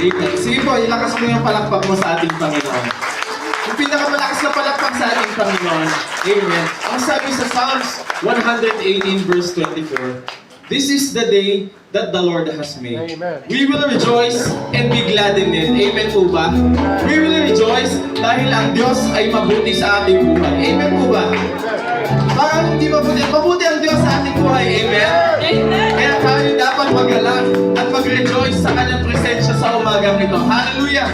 Amen. Sige po, ilakas mo yung palakpak mo sa ating Panginoon. Yung pinakamalakas na palakpak sa ating Panginoon. Amen. Ang sabi sa Psalms 118 verse 24, "This is the day that the Lord has made. Amen. We will rejoice and be glad in it." Amen po ba? We will rejoice dahil ang Diyos ay mabuti sa ating buhay. Amen po ba? Parang hindi mabuti. Mabuti ang Diyos sa ating buhay. Amen? Amen. Kaya tayo dapat magalak at mag-rejoice sa kanyang presensya sa umagang ito. Hallelujah!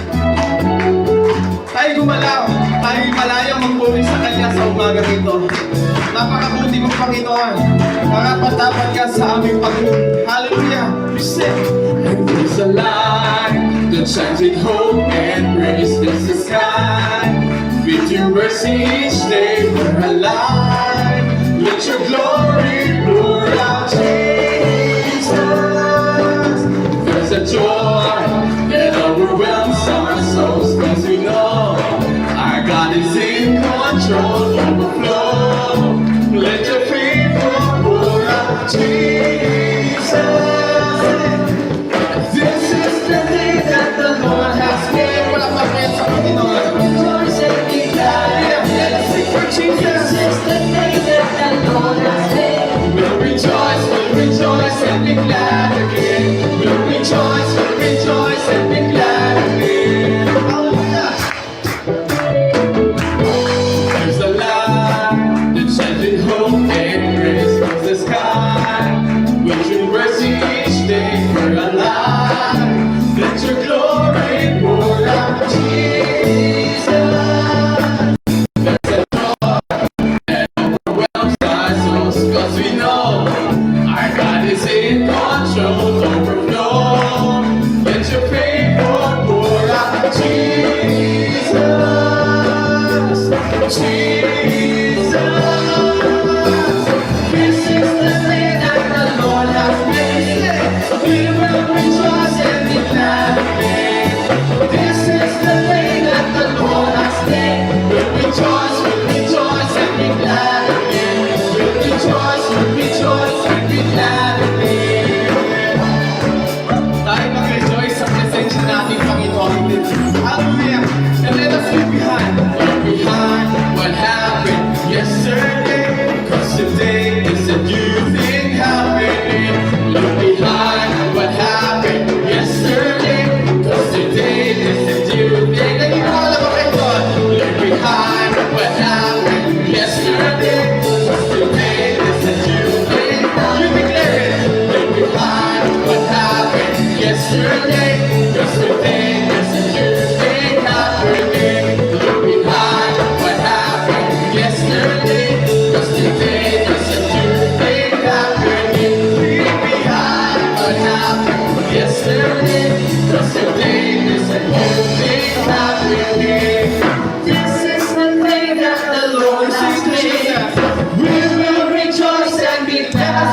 Tayo gumalaw. Tayo malayang magpuri sa kanya sa umagang ito. Napakabuti mong Panginoon. Karapat-dapat ka sa aming pagpuri. Hallelujah! We say, and there's a light that shines with hope and grace in the sky. With your mercy each day we're alive. Let your glory pour out, Jesus. There's a joy that overwhelms our souls, 'cause we know our God is in control, overflow. Let your people pour out, Jesus. This is the day that the Lord has made. Wala pa rin sa Panginoon. Rejoice and be glad. Let's sing for Jesus. This is the day that the Lord has made. We'll rejoice and be glad again. We'll rejoice and be glad again. Hallelujah. There's a light that shines with hope and grace from the sky. With your mercy each day we're alive. Let your glory pour out, Jesus. There's a joy that overwhelms our souls, 'cause we know our God is in control, overflow. Let your favor pour out, Jesus. Jesus. This is the day that the Lord has made. We will rejoice and be glad again. This is the day that the Lord has made. We'll rejoice and be glad again. We'll rejoice and be glad again. Tayo mag-rejoice sa presensya natin, Panginoon. Hallelujah! And let us leave behind what happened yesterday. 'Cause today is a new thing happening. Look behind what happened yesterday. 'Cause today is a new thing. Nagkikala ba kayo? Look behind what happened yesterday. 'Cause today is a new thing. You declare it. Look behind what happened yesterday. 'Cause today is a new thing happening. Look behind what happened yesterday. 'Cause today is a new thing happening. Leave behind what happened yesterday. 'Cause today is a new thing happening. This is the day that the Lord has made. We will rejoice and be glad.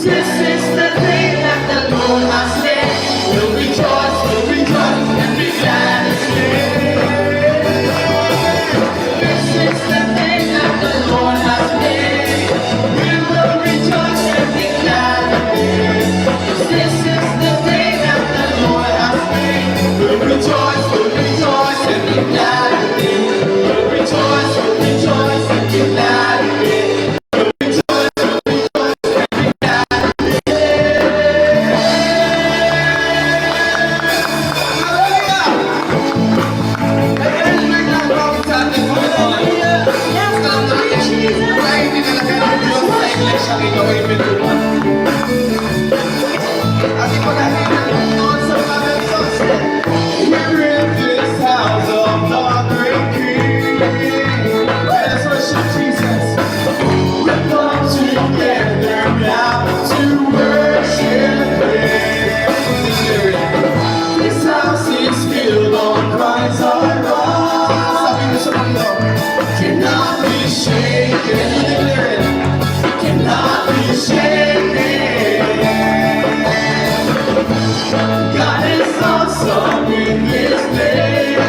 This is the day that the Lord has made. We'll rejoice and be glad again. This is the day that the Lord has made. We will rejoice and be glad again. This is the day that the Lord has made. We'll rejoice and be glad again. We'll rejoice and be glad again. Cannot be shaken, cannot be shaken. God is awesome in His place.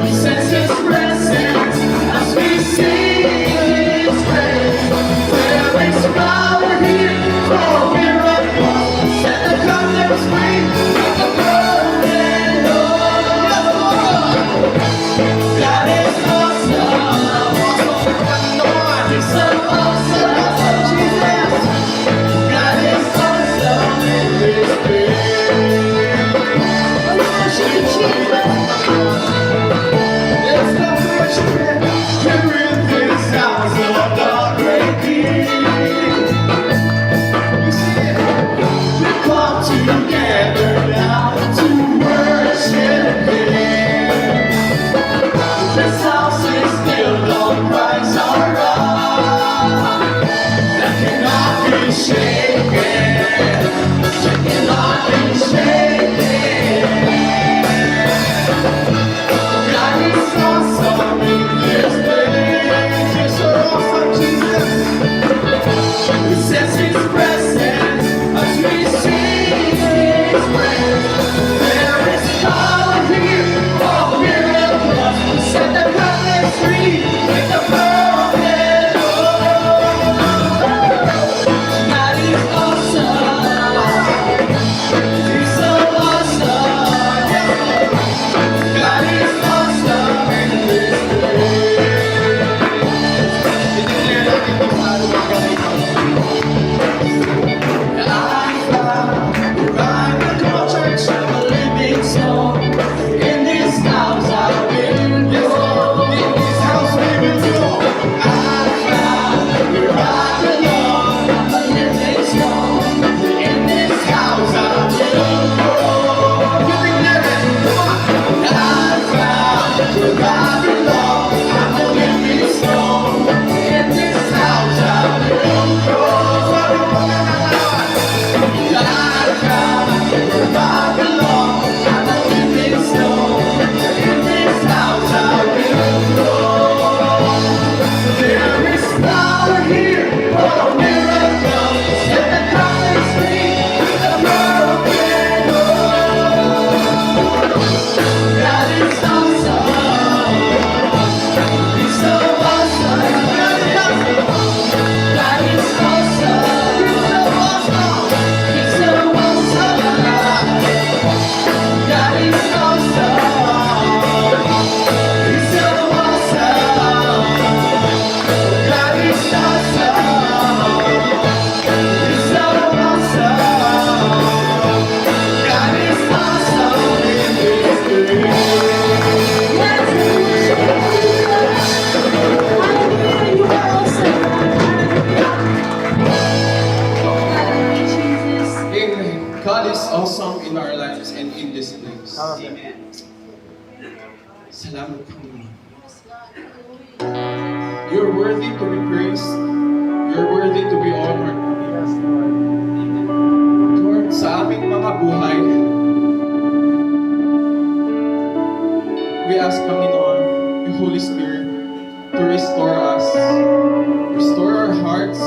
We sense His presence as we sing His praise. There is power here for miracles. rock that cannot be shaken, that cannot be shaken. God is awesome in this place. You're so awesome, Jesus. We sense His presence as we sing His praise. There is power here for miracles. Set the captives free with the broken Lord. God is awesome. He's so awesome. God is awesome in this place. Declare natin ito sa ating mga church of a living soul. In this house I will go. In this house we will go. I found where I belong. I'm a living soul. In this house I will go. You declare it. Come on. I found where I belong. I'm a living soul. In this house I will go. Sabi mo na naman. I found where I belong. I'm a living soul. In this house I will go. There is power here for a miracle. Set the captives free with a broken Lord. God is awesome. He's so awesome. God is awesome. God is awesome. He's so awesome. God is awesome. He's so awesome. God is awesome. He's so awesome. God is awesome in this place. Yes, hallelujah, you are awesome. Hallelujah, Jesus. Amen. God is awesome in our lives and in this place. Amen. Salamat Panginoon. You're worthy to be praised. You're worthy to be honored. Yes, Lord. Lord, sa aming mga buhay, we ask Panginoon, yung Holy Spirit, to restore us. Restore our hearts,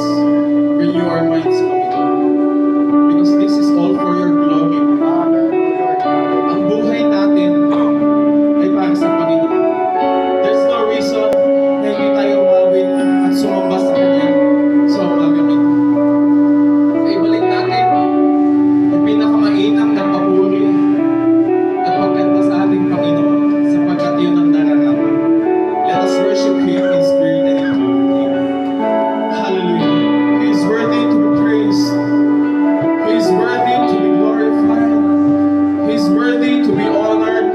renew our minds, Panginoon. Because this is all for your glory. Amen, Lord. Ang buhay natin ay para sa Panginoon. There's no reason na hindi tayo umawit at sumamba sa Kanya sa umaga ito. Ibalik natin ang pinakamainam na papuri at pagkanta sa ating Panginoon sapagkat yun ang nararapat. Let us worship Him in spirit and in truth. Hallelujah. He is worthy to be praised. He is worthy to be glorified. He is worthy to be honored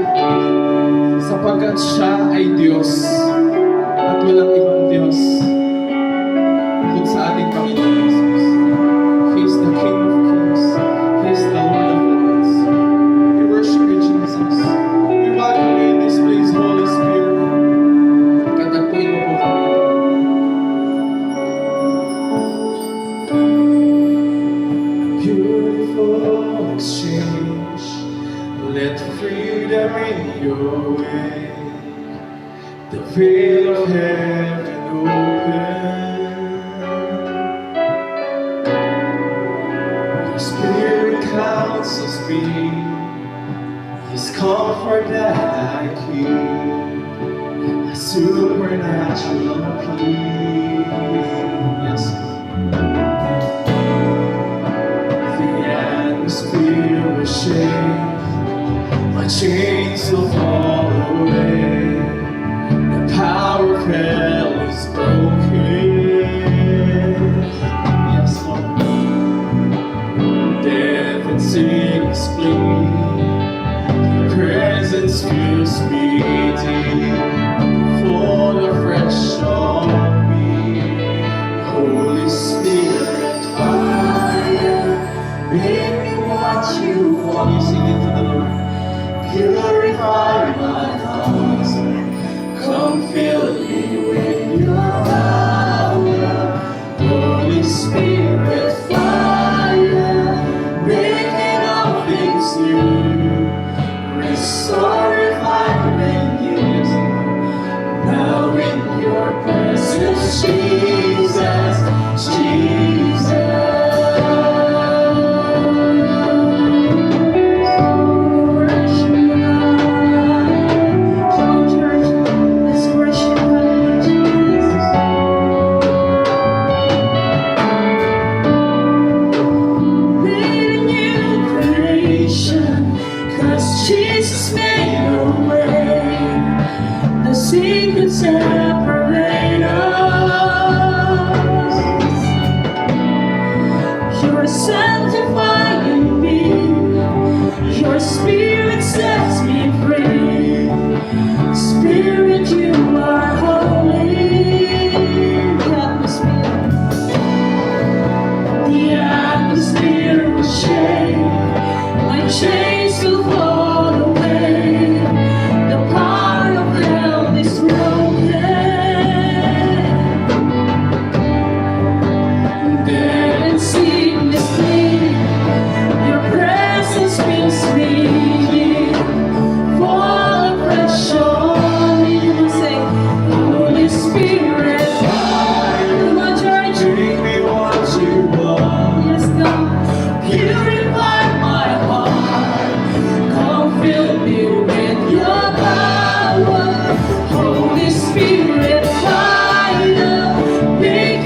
sapagkat siya ay Diyos at walang ibang Diyos bukod sa ating Panginoon Jesus. He is the King of Kings. He is the Lord of Lords. We worship you, Jesus. We welcome you in this place, Holy Spirit. Katagpuin mo po kami. Beautiful exchange. Let freedom in your way. The veil of heaven open. Your spirit counsels me. His comfort that I keep. A supernatural peace. Yes. The atmosphere will shake. My chains will fall away. The power of heaven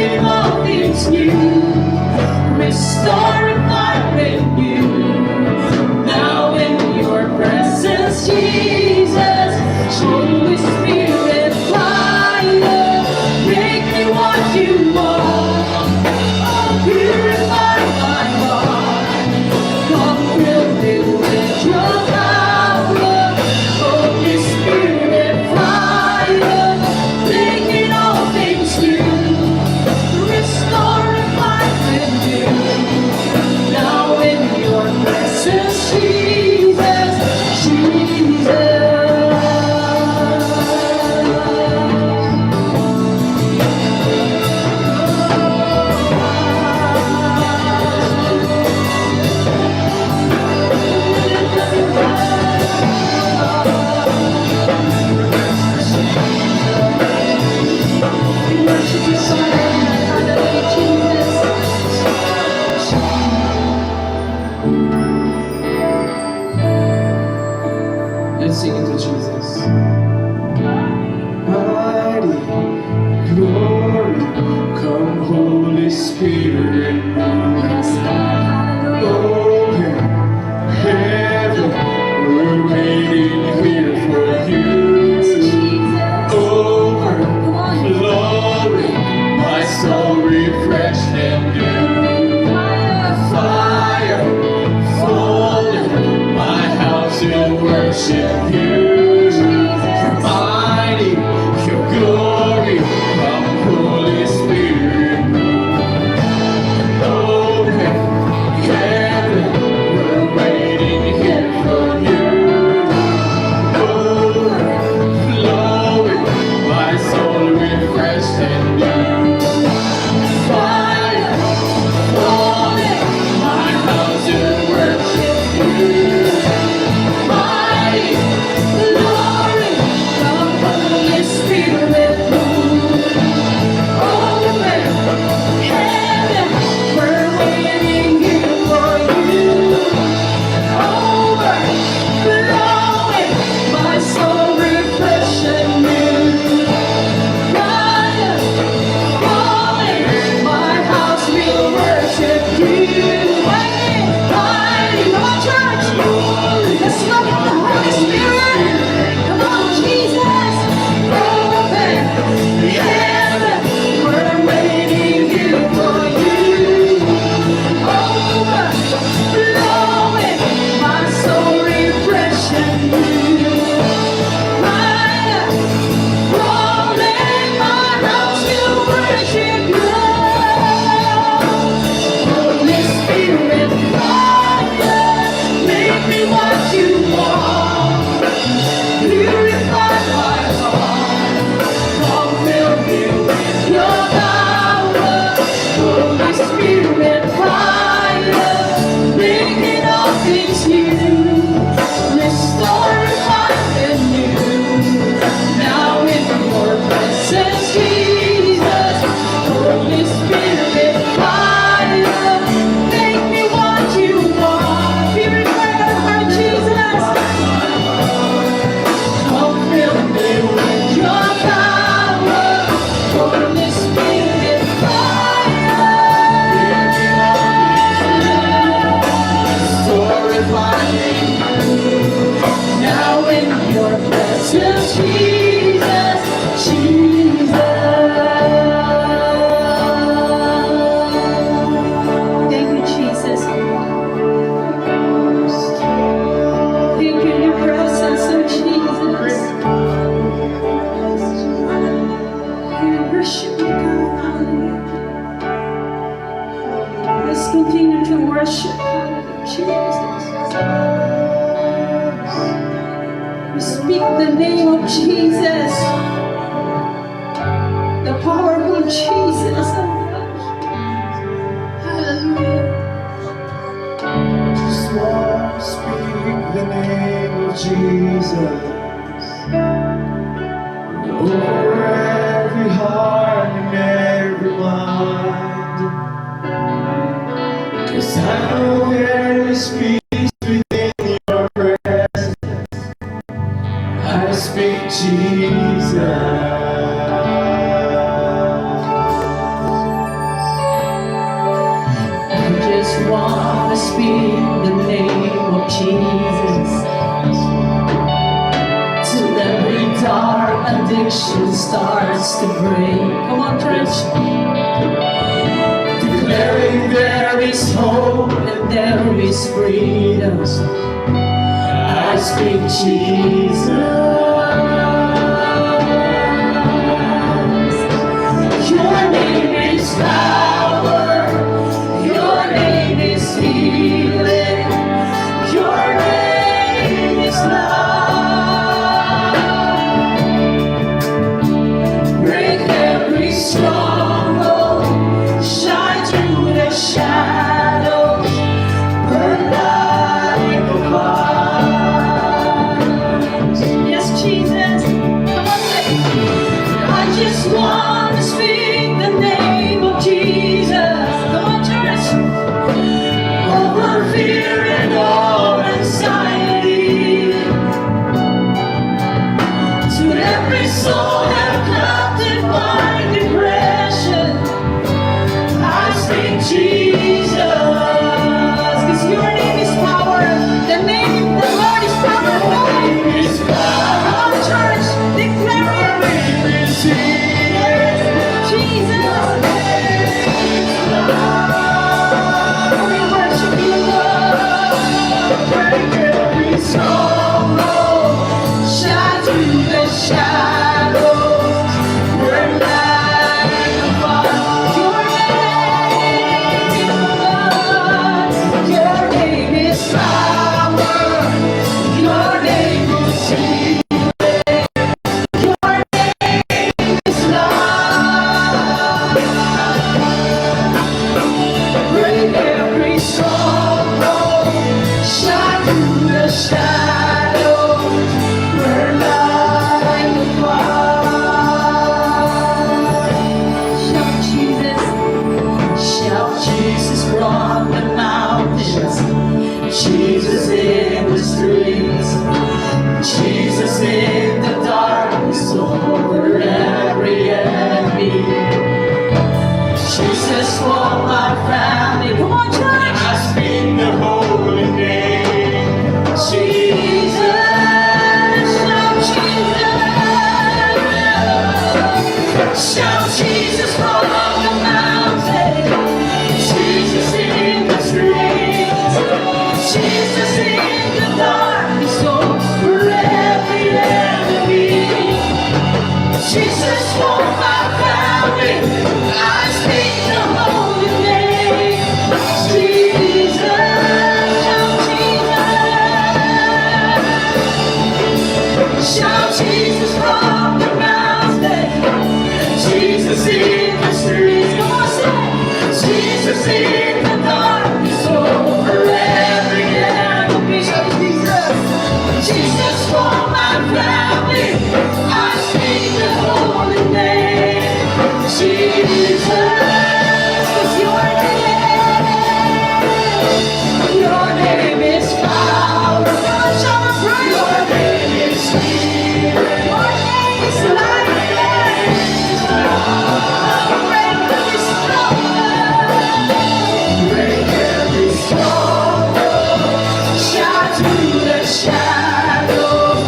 making all things new. Restoring my renew. Now in your presence, Jesus, Holy Spirit, fire, make me what you want. Oh, purify my heart. Come fill me with your power. Holy Spirit, fire, making all things new. Restoring my renew. Now in your presence, Jesus, Jesus. We worship you, Father. Hallelujah, Jesus. Let's sing it to Jesus. Mighty glory, come Holy Spirit, Yes, God. Hallelujah. open heaven, we're waiting here for you. Jesus. Overflowing, my soul refreshed and new. Fire falling, my house will worship you. Mighty, your glory, come Holy Spirit, open heaven, we're waiting here for you. Overflowing, my soul refreshed and new. Fire falling, my house will worship you. Mighty glory, come Holy Spirit, move. Open heaven, we're waiting here for you. Overflowing, my soul refreshed and new. Fire falling, my house will worship you. Mighty, come on, church. Let's welcome the Holy Spirit. Come on, Jesus. Open heaven, we're waiting here for you. Overflowing, my soul refreshed and new. Fire falling, my house will worship you. Holy Spirit, fire, make me what you want. Purify my heart. Come fill me with your power. Holy Spirit, fire, making all things new. Restoring my renew. Now in your presence, Jesus, Holy Spirit, fire, make me what you want. Purify our heart, Jesus. Come fill me with your power. Holy Spirit, fire. Glorify me. Now in your presence, Jesus, Jesus. Thank you, Jesus. Thank you in your presence, oh Jesus. We worship you, God. Hallelujah. Let's continue to worship, hallelujah, Jesus. We speak the name of Jesus, the powerful Jesus. Hallelujah. Just want to speak the name of Jesus over every heart and every mind. 'Cause I know there is peace within your presence. I speak Jesus. Nation starts to break. Come on, church. Declaring there is hope And there is freedom. I speak Jesus. Your name is power. Your name is healing. Your name is love. Break every stronghold. Shine through the shadows. Burn like a fire. Yes, Jesus. Come on, say it. I just want to speak the name of Jesus. Come on, church. Over fear and all anxiety. To every soul held captive by depression, I speak Jesus. 'Cause your name is power. The name of the Lord is powerful. Is power. Come on, church. Declare it. Jesus. We worship you, Lord. Break every stronghold. Shine through the shadows. Burn like a fire. Your name, Lord. Your name is power. Your name is healing. Your name is love. Break every stronghold. Shine through the shadows. Burn like a fire. Shout Jesus. Shout Jesus from the mountains. Jesus in the streets. Jesus in the darkness over every enemy. Jesus for my family. Come on, church. I speak the holy name. Jesus, shout Jesus. Shout Jesus from the mountain. Jesus in the streets. Jesus in the darkness over every enemy. Jesus for my family. I speak the holy name. Jesus, shout Jesus. Shout Jesus from the mountain. Jesus in the streets. Come on, say. Jesus in the darkness over every enemy. Jesus for my family. I speak the holy name. Jesus, 'cause your name is power. Shout and praise. Your name is healing. Your name is life. Break every stronghold. Break every stronghold. Shine through the shadows.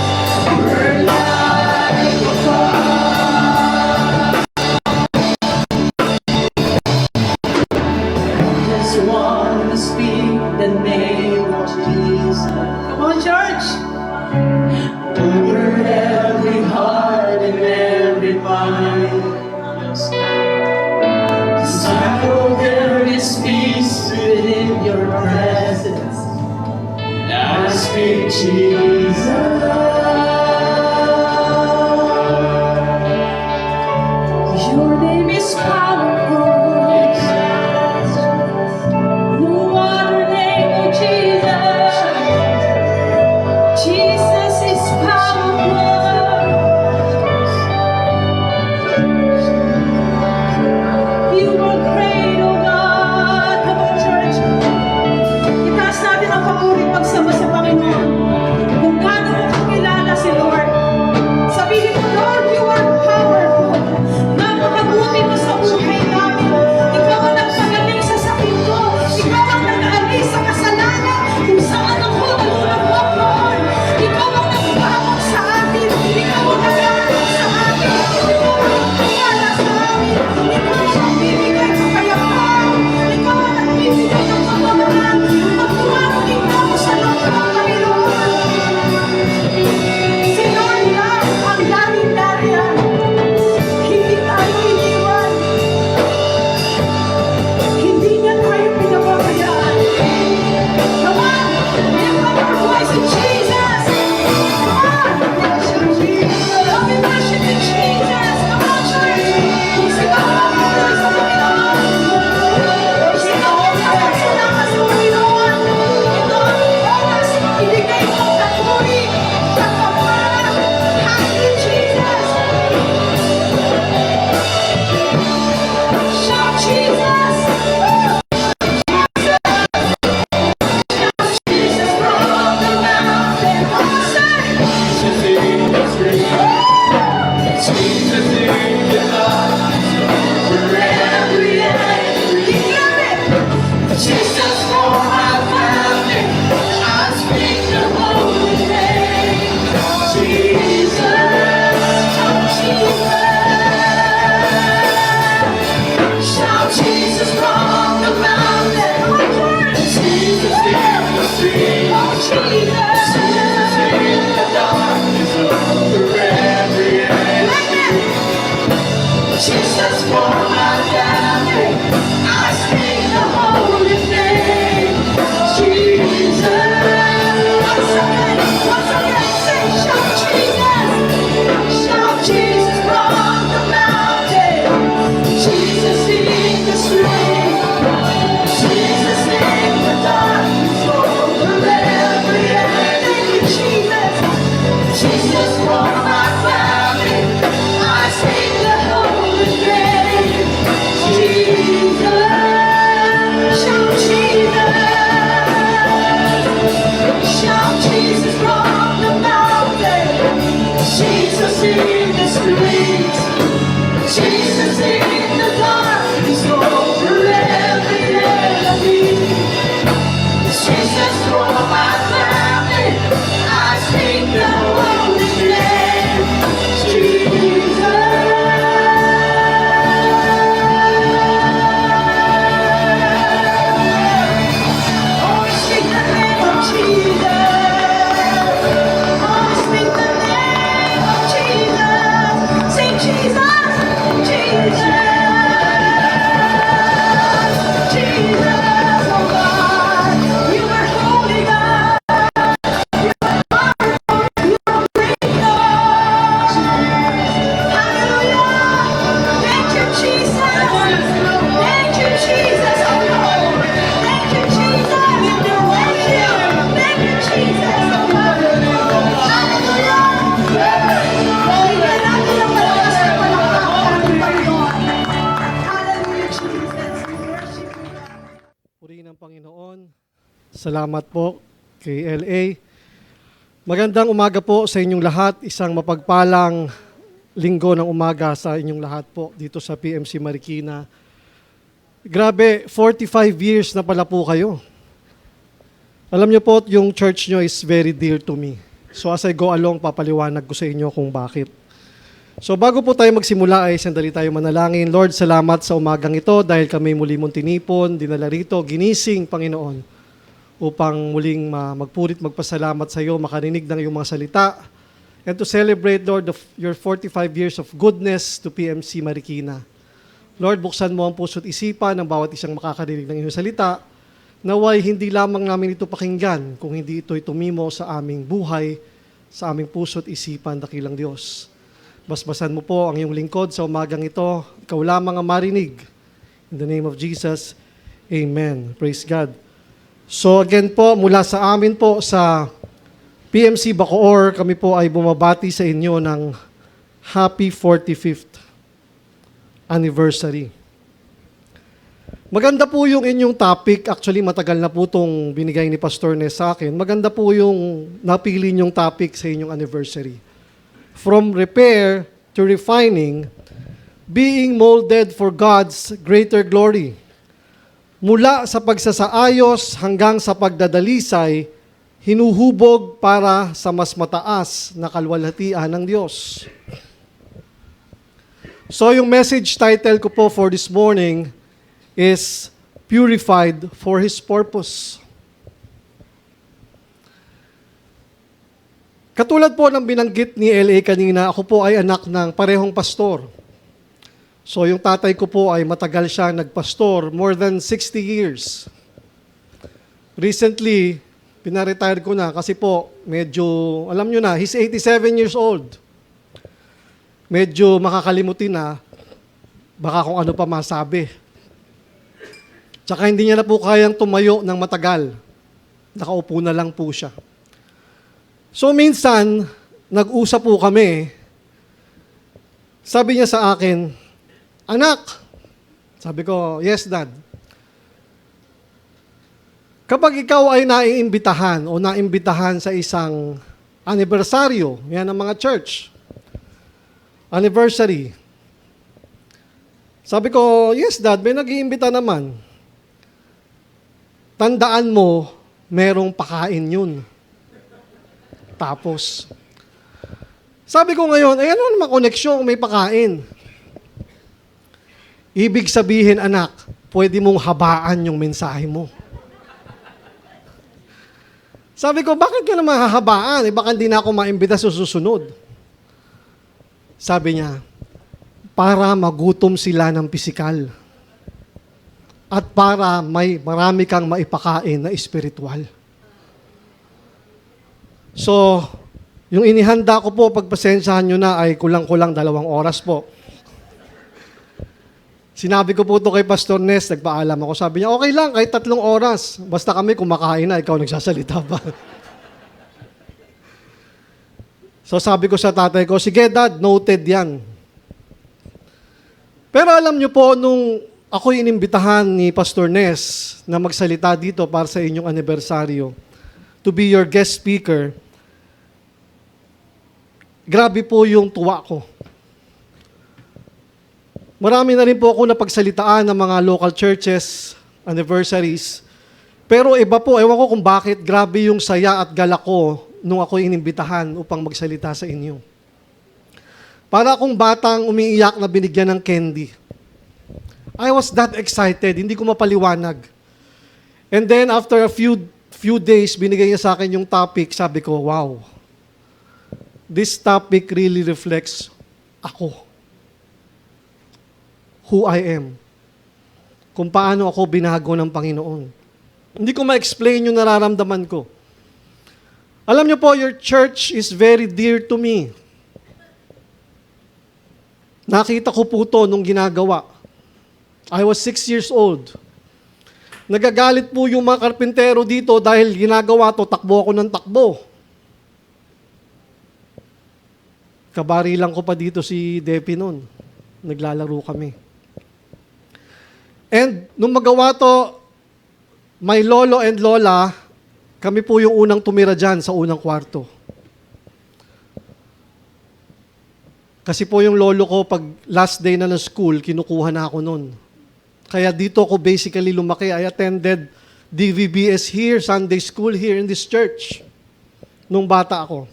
Burn like a fire. Just want to speak the name of Jesus. Come on, church. Over every heart and every mind. Cause I know there is peace within your presence. I speak Jesus. Your name is powerful. No other name but Jesus. Jesus is powerful. You are great, oh God. Come on, church. Itaas natin ang papurit pagsama sa Panginoon. Jesus for my family, I speak the holy name. Jesus, shout Jesus from the mountain. Jesus in the street. Jesus in the darkness over every enemy. Jesus for my family, I speak the holy name. Jesus. Once again, say, shout Jesus. Shout Jesus from the mountain. Jesus in the street. Jesus in the darkness over every enemy. Jesus. Jesus for my family, I speak the holy name. Jesus, shout Jesus, shout Jesus from the mountain. Jesus in the streets, Jesus in the darkness over every enemy. Jesus for my family, I speak the holy name. Jesus. Oh, speak the name of Jesus. Oh, speak the name of Jesus. Say Jesus, Jesus. Jesus, oh God, you are holy God. Purihin ng Panginoon. Salamat po kay LA. Magandang umaga po sa inyong lahat. Isang mapagpalang linggo ng umaga sa inyong lahat po dito sa PMC Marikina. Grabe, 45 years na pala po kayo. Alam niyo po, yung church niyo is very dear to me. So as I go along, papaliwanag ko sa inyo kung bakit. So bago po tayo magsimula ay sandali tayo manalangin. Lord, salamat sa umagang ito dahil kami muli mong tinipon, dinala rito, ginising, Panginoon, upang muling magpurit, magpasalamat sa iyo, makarinig ng iyong mga salita, and to celebrate, Lord, your 45 years of goodness to PMC Marikina. Lord, buksan mo ang puso't isipan ng bawat isang makakarinig ng iyong salita, naway hindi lamang namin ito pakinggan, kung hindi ito'y tumimo sa aming buhay, sa aming puso't isipan, dakilang Diyos. Basbasan mo po ang iyong lingkod sa umagang ito. Ikaw lamang ang marinig. In the name of Jesus, Amen. Praise God. So again po, mula sa amin po sa PMC Bacoor, kami po ay bumabati sa inyo ng Happy 45th Anniversary. Maganda po yung inyong topic. Actually, matagal na po itong binigay ni Pastor Nes sa akin. Maganda po yung napili niyong topic sa inyong anniversary. From repair to refining, being molded for God's greater glory. Mula sa pagsasaayos hanggang sa pagdadalisay, hinuhubog para sa mas mataas na kalwalhatian ng Diyos. So yung message title ko po for this morning is Purified for His Purpose. Katulad po ng binanggit ni LA kanina, ako po ay anak ng parehong pastor. So yung tatay ko po ay matagal siya nagpastor, more than 60 years. Recently, pinaretire ko na kasi po medyo, alam nyo na, he's 87 years old. Medyo makakalimutin na, baka kung ano pa masabi. Tsaka hindi niya na po kayang tumayo ng matagal. Nakaupo na lang po siya. So minsan, nag-usap po kami. Sabi niya sa akin, "Anak," sabi ko, "Yes, Dad. Kapag ikaw ay naiimbitahan o naimbitahan sa isang anibersaryo, yan ang mga church, anniversary." Sabi ko, "Yes, Dad, may nag-iimbita naman." tandaan mo, merong pakain yun. Tapos, sabi ko ngayon, ano naman koneksyon kung may pakain? Ibig sabihin, anak, pwede mong habaan yung mensahe mo. Sabi ko, bakit ka naman hahabaan? Baka hindi na ako maimbita sa susunod. Sabi niya, para magutom sila ng pisikal. At para marami kang maipakain na espiritual. So, yung inihanda ko po, pagpasensyahan nyo na, ay kulang-kulang 2 oras po. Sinabi ko po ito kay Pastor Nes, nagpaalam ako. Sabi niya, okay lang, kahit 3 oras. Basta kami kumakain na, ikaw nagsasalita pa. So sabi ko sa tatay ko, sige dad, noted yan. Pero alam niyo po, nung ako inimbitahan ni Pastor Nes na magsalita dito para sa inyong anibersaryo, to be your guest speaker, grabe po yung tuwa ko. Marami na rin po ako napagsalitaan ng mga local churches, anniversaries. Pero iba po, ewan ko kung bakit, grabe yung saya at galak ko nung ako inimbitahan upang magsalita sa inyo. Para akong batang umiiyak na binigyan ng candy. I was that excited, hindi ko mapaliwanag. And then after a few days, binigay niya sa akin yung topic, sabi ko, wow, this topic really reflects ako. Who I am. Kung paano ako binago ng Panginoon. Hindi ko ma-explain yung nararamdaman ko. Alam niyo po, your church is very dear to me. Nakita ko po ito nung ginagawa. I was 6 years old. Nagagalit po yung mga karpintero dito dahil ginagawa to, takbo ako ng takbo. Kabari lang ko pa dito si Depi noon. Naglalaro kami. And nung magawa to, my lolo and lola, kami po yung unang tumira dyan sa unang kwarto. Kasi po yung lolo ko, pag last day na ng school, kinukuha na ako noon. Kaya dito ako basically lumaki. I attended DVBS here, Sunday school here in this church, nung bata ako.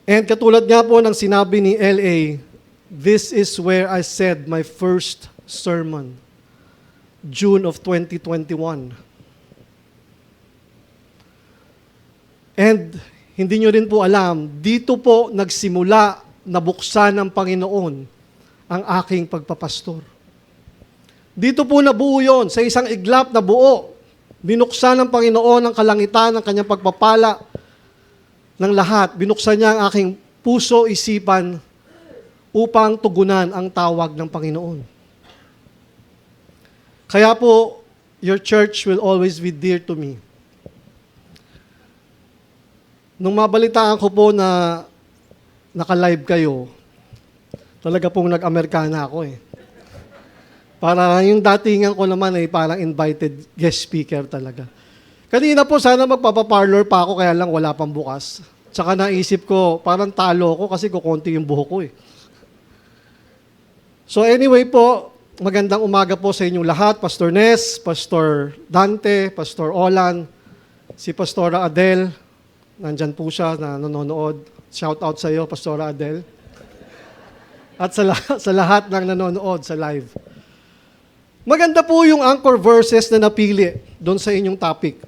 And katulad nga po ng sinabi ni L.A., this is where I said my first sermon, June of 2021. And hindi nyo rin po alam, dito po nagsimula, nabuksan ng Panginoon ang aking pagpapastor. Dito po nabuo yun, sa isang iglap na buo. Binuksan ng Panginoon ang kalangitan ng kanyang pagpapala ng lahat. Binuksan niya ang aking puso, isipan, upang tugunan ang tawag ng Panginoon. Kaya po, your church will always be dear to me. Nung mabalitaan ko po na naka-live kayo, talaga pong nag-Amerikana ako eh. Para yung datingan ko naman ay parang invited guest speaker talaga. Kanina po sana magpapaparlor pa ako kaya lang wala pang bukas. Tsaka naisip ko, parang talo ko kasi kukunti yung buhok ko eh. So anyway po, magandang umaga po sa inyong lahat. Pastor Nes, Pastor Dante, Pastor Olan, si Pastora Adele, nandyan po siya na nanonood. Shout out sa iyo, Pastora Adele. At sa lahat ng nanonood sa live. Maganda po yung anchor verses na napili doon sa inyong topic.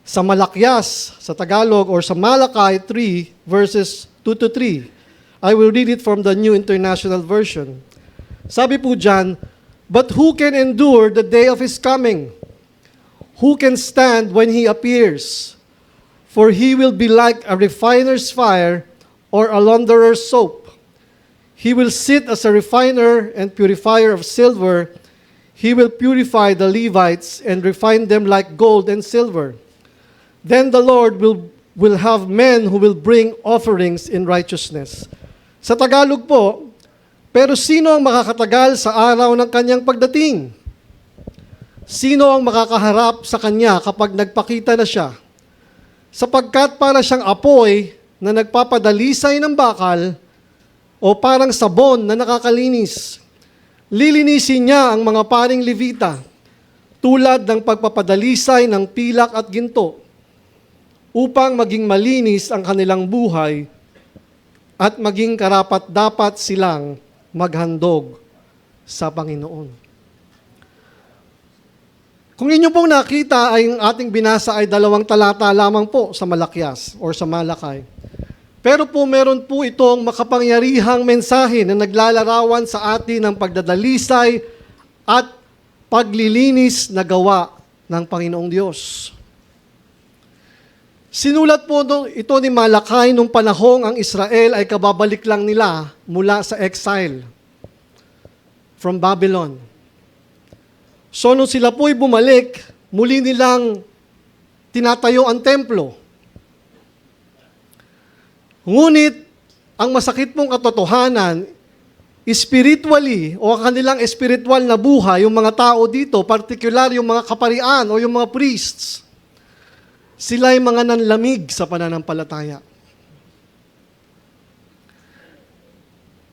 Sa Malakyas, sa Tagalog, or sa Malakay 3, verses 2-3. I will read it from the New International Version. Sabi po dyan, but who can endure the day of His coming? Who can stand when He appears? For He will be like a refiner's fire or a launderer's soap. He will sit as a refiner and purifier of silver. He will purify the Levites and refine them like gold and silver. Then the Lord will have men who will bring offerings in righteousness. Sa Tagalog po, pero sino ang makakatagal sa araw ng kanyang pagdating? Sino ang makakaharap sa kanya kapag nagpakita na siya? Sapagkat para siyang apoy na nagpapadalisay ng bakal o parang sabon na nakakalinis. Lilinisin niya ang mga paring Levita tulad ng pagpapadalisay ng pilak at ginto, upang maging malinis ang kanilang buhay at maging karapat-dapat silang maghandog sa Panginoon. Kung inyo pong nakita, ay ang ating binasa ay 2 talata lamang po sa Malakyas or sa Malakay. Pero po meron po itong makapangyarihang mensahe na naglalarawan sa atin ng pagdadalisay at paglilinis na gawa ng Panginoong Diyos. Sinulat po ito ni Malakay nung panahong ang Israel ay kababalik lang nila mula sa exile from Babylon. So nung sila po'y bumalik, muli nilang tinatayo ang templo. Ngunit, ang masakit pong katotohanan, spiritually, o kanilang spiritual na buhay, yung mga tao dito, particular yung mga kaparian o yung mga priests, sila ay mga nanlamig sa pananampalataya.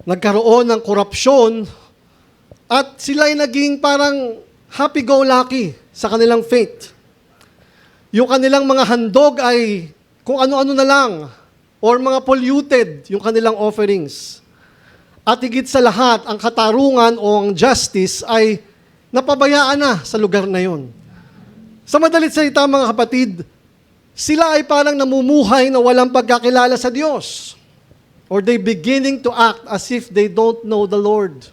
Nagkaroon ng korupsyon at sila ay naging parang happy-go-lucky sa kanilang faith. Yung kanilang mga handog ay kung ano-ano na lang or mga polluted yung kanilang offerings. At higit sa lahat, ang katarungan o ang justice ay napabayaan na sa lugar na yon. Sa madalit salita mga kapatid, sila ay parang namumuhay na walang pagkakilala sa Diyos. Or they beginning to act as if they don't know the Lord.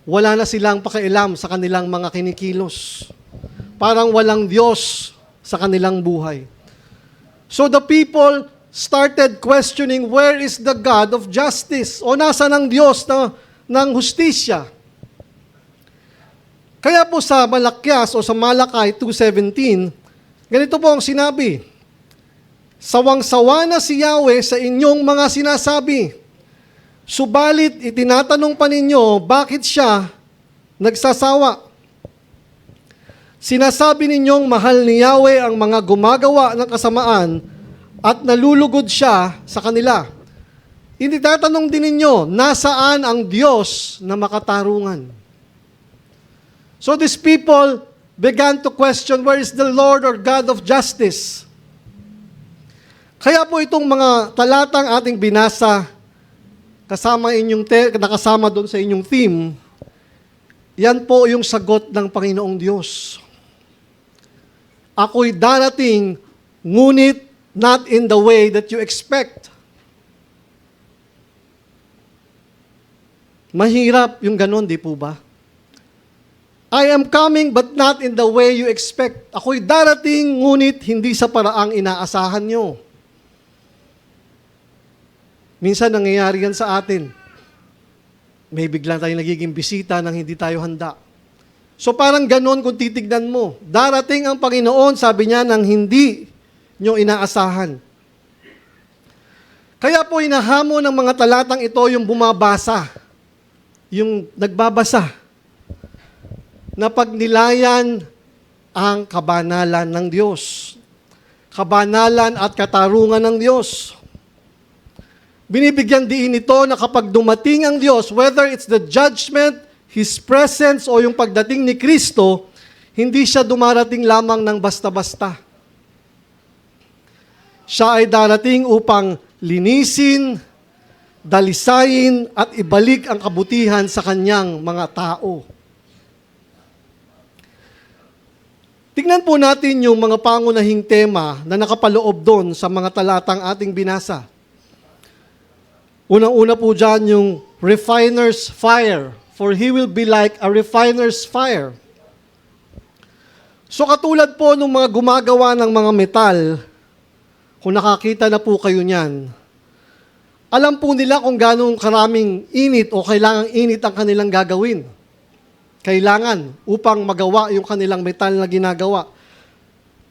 Wala na silang pakialam sa kanilang mga kinikilos. Parang walang Diyos sa kanilang buhay. So the people started questioning, where is the God of justice? O nasaan ang Diyos ng hustisya? Kaya po sa Malakyas o sa Malakay 2:17, ganito po ang sinabi, sawang-sawa na si Yahweh sa inyong mga sinasabi, subalit itinatanong pa ninyo, bakit siya nagsasawa? Sinasabi ninyong mahal ni Yahweh ang mga gumagawa ng kasamaan at nalulugod siya sa kanila. Hindi tatanong din ninyo, nasaan ang Diyos na makatarungan? So these people began to question, where is the Lord or God of justice? Kaya po itong mga talatang ating binasa, nakasama doon sa inyong theme, yan po yung sagot ng Panginoong Diyos. Ako'y darating, ngunit not in the way that you expect. Mahirap yung ganon, di po ba? I am coming but not in the way you expect. Ako'y darating, ngunit hindi sa paraang inaasahan nyo. Minsan nangyayari yan sa atin. May biglang tayong nagiging bisita nang hindi tayo handa. So parang ganon kung titignan mo. Darating ang Panginoon, sabi niya, nang hindi nyo inaasahan. Kaya po inahamon ng mga talatang ito yung bumabasa, yung nagbabasa, na pagnilayan ang kabanalan ng Diyos. Kabanalan at katarungan ng Diyos. Binibigyan diin ito na kapag dumating ang Diyos, whether it's the judgment, His presence, o yung pagdating ni Kristo, hindi siya dumarating lamang ng basta-basta. Siya ay darating upang linisin, dalisayin, at ibalik ang kabutihan sa kanyang mga tao. Tingnan po natin yung mga pangunahing tema na nakapaloob doon sa mga talatang ating binasa. Unang-una po dyan yung refiner's fire, for he will be like a refiner's fire. So katulad po ng mga gumagawa ng mga metal, kung nakakita na po kayo niyan, alam po nila kung gano'ng karaming init o kailangang init ang kanilang gagawin. Kailangan upang magawa yung kanilang metal na ginagawa.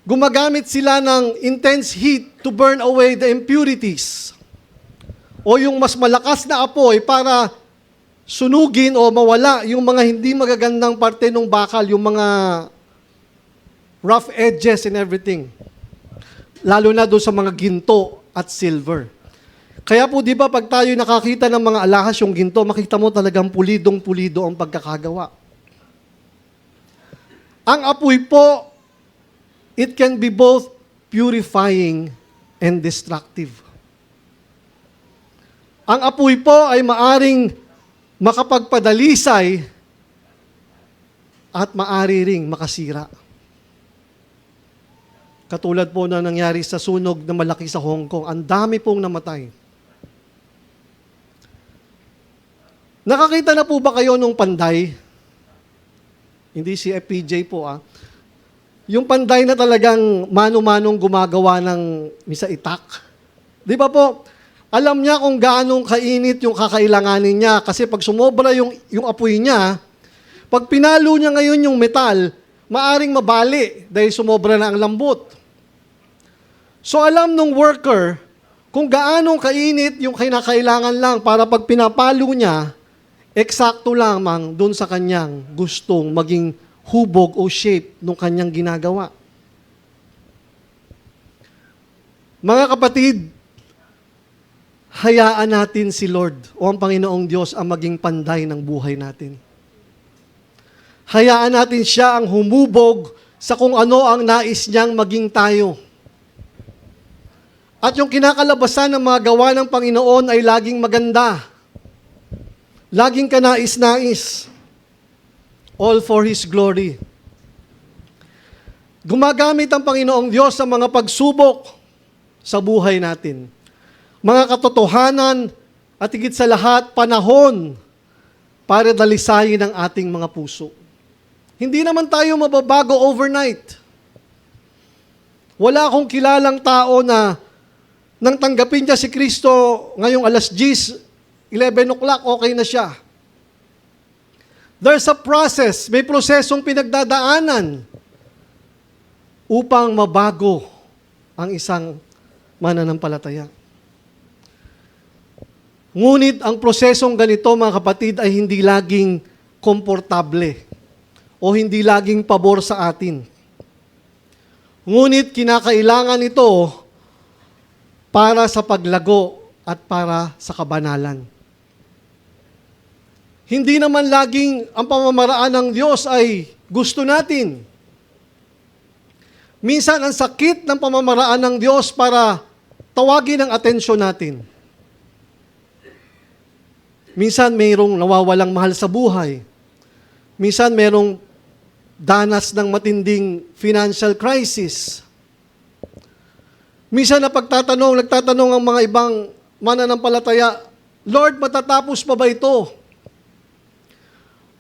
Gumagamit sila ng intense heat to burn away the impurities. O yung mas malakas na apoy para sunugin o mawala yung mga hindi magagandang parte ng bakal, yung mga rough edges and everything. Lalo na doon sa mga ginto at silver. Kaya po, di ba, pag tayo nakakita ng mga alahas yung ginto, makita mo talagang pulidong-pulido ang pagkakagawa. Ang apoy po, it can be both purifying and destructive. Ang apoy po ay maaring makapagpadalisay at maari ring makasira. Katulad po na nangyari sa sunog na malaki sa Hong Kong, ang dami pong namatay. Nakakita na po ba kayo nung panday? Hindi si FPJ po Yung panday na talagang mano-manong gumagawa ng misa itak. Di ba po? Alam niya kung gaano kainit yung kakailanganin niya kasi pag sumobra yung apoy niya, pag pinalo niya ngayon yung metal, maaring mabali dahil sumobra na ang lambot. So alam nung worker kung gaano kainit yung kinakailangan lang para pag pinapalo niya, eksakto lamang doon sa kanyang gustong maging hubog o shape ng kanyang ginagawa. Mga kapatid, hayaan natin si Lord o ang Panginoong Diyos ang maging panday ng buhay natin. Hayaan natin siya ang humubog sa kung ano ang nais niyang maging tayo. At yung kinakalabasan ng mga gawa ng Panginoon ay laging maganda. Laging kanais-nais. All for His glory. Gumagamit ang Panginoong Diyos sa mga pagsubok sa buhay natin. Mga katotohanan at higit sa lahat, panahon para dalisayin ang ating mga puso. Hindi naman tayo mababago overnight. Wala akong kilalang tao na nang tanggapin niya si Kristo ngayong alas 10, 11 o'clock, okay na siya. There's a process, may prosesong pinagdadaanan upang mabago ang isang mananampalataya. Ngunit ang prosesong ganito, mga kapatid, ay hindi laging komportable o hindi laging pabor sa atin. Ngunit kinakailangan ito para sa paglago at para sa kabanalan. Hindi naman laging ang pamamaraan ng Diyos ay gusto natin. Minsan ang sakit ng pamamaraan ng Diyos para tawagin ang atensyon natin. Minsan mayroong nawawalang mahal sa buhay. Minsan mayroong danas ng matinding financial crisis. Minsan nagtatanong ang mga ibang mananampalataya, Lord, matatapos pa ba ito?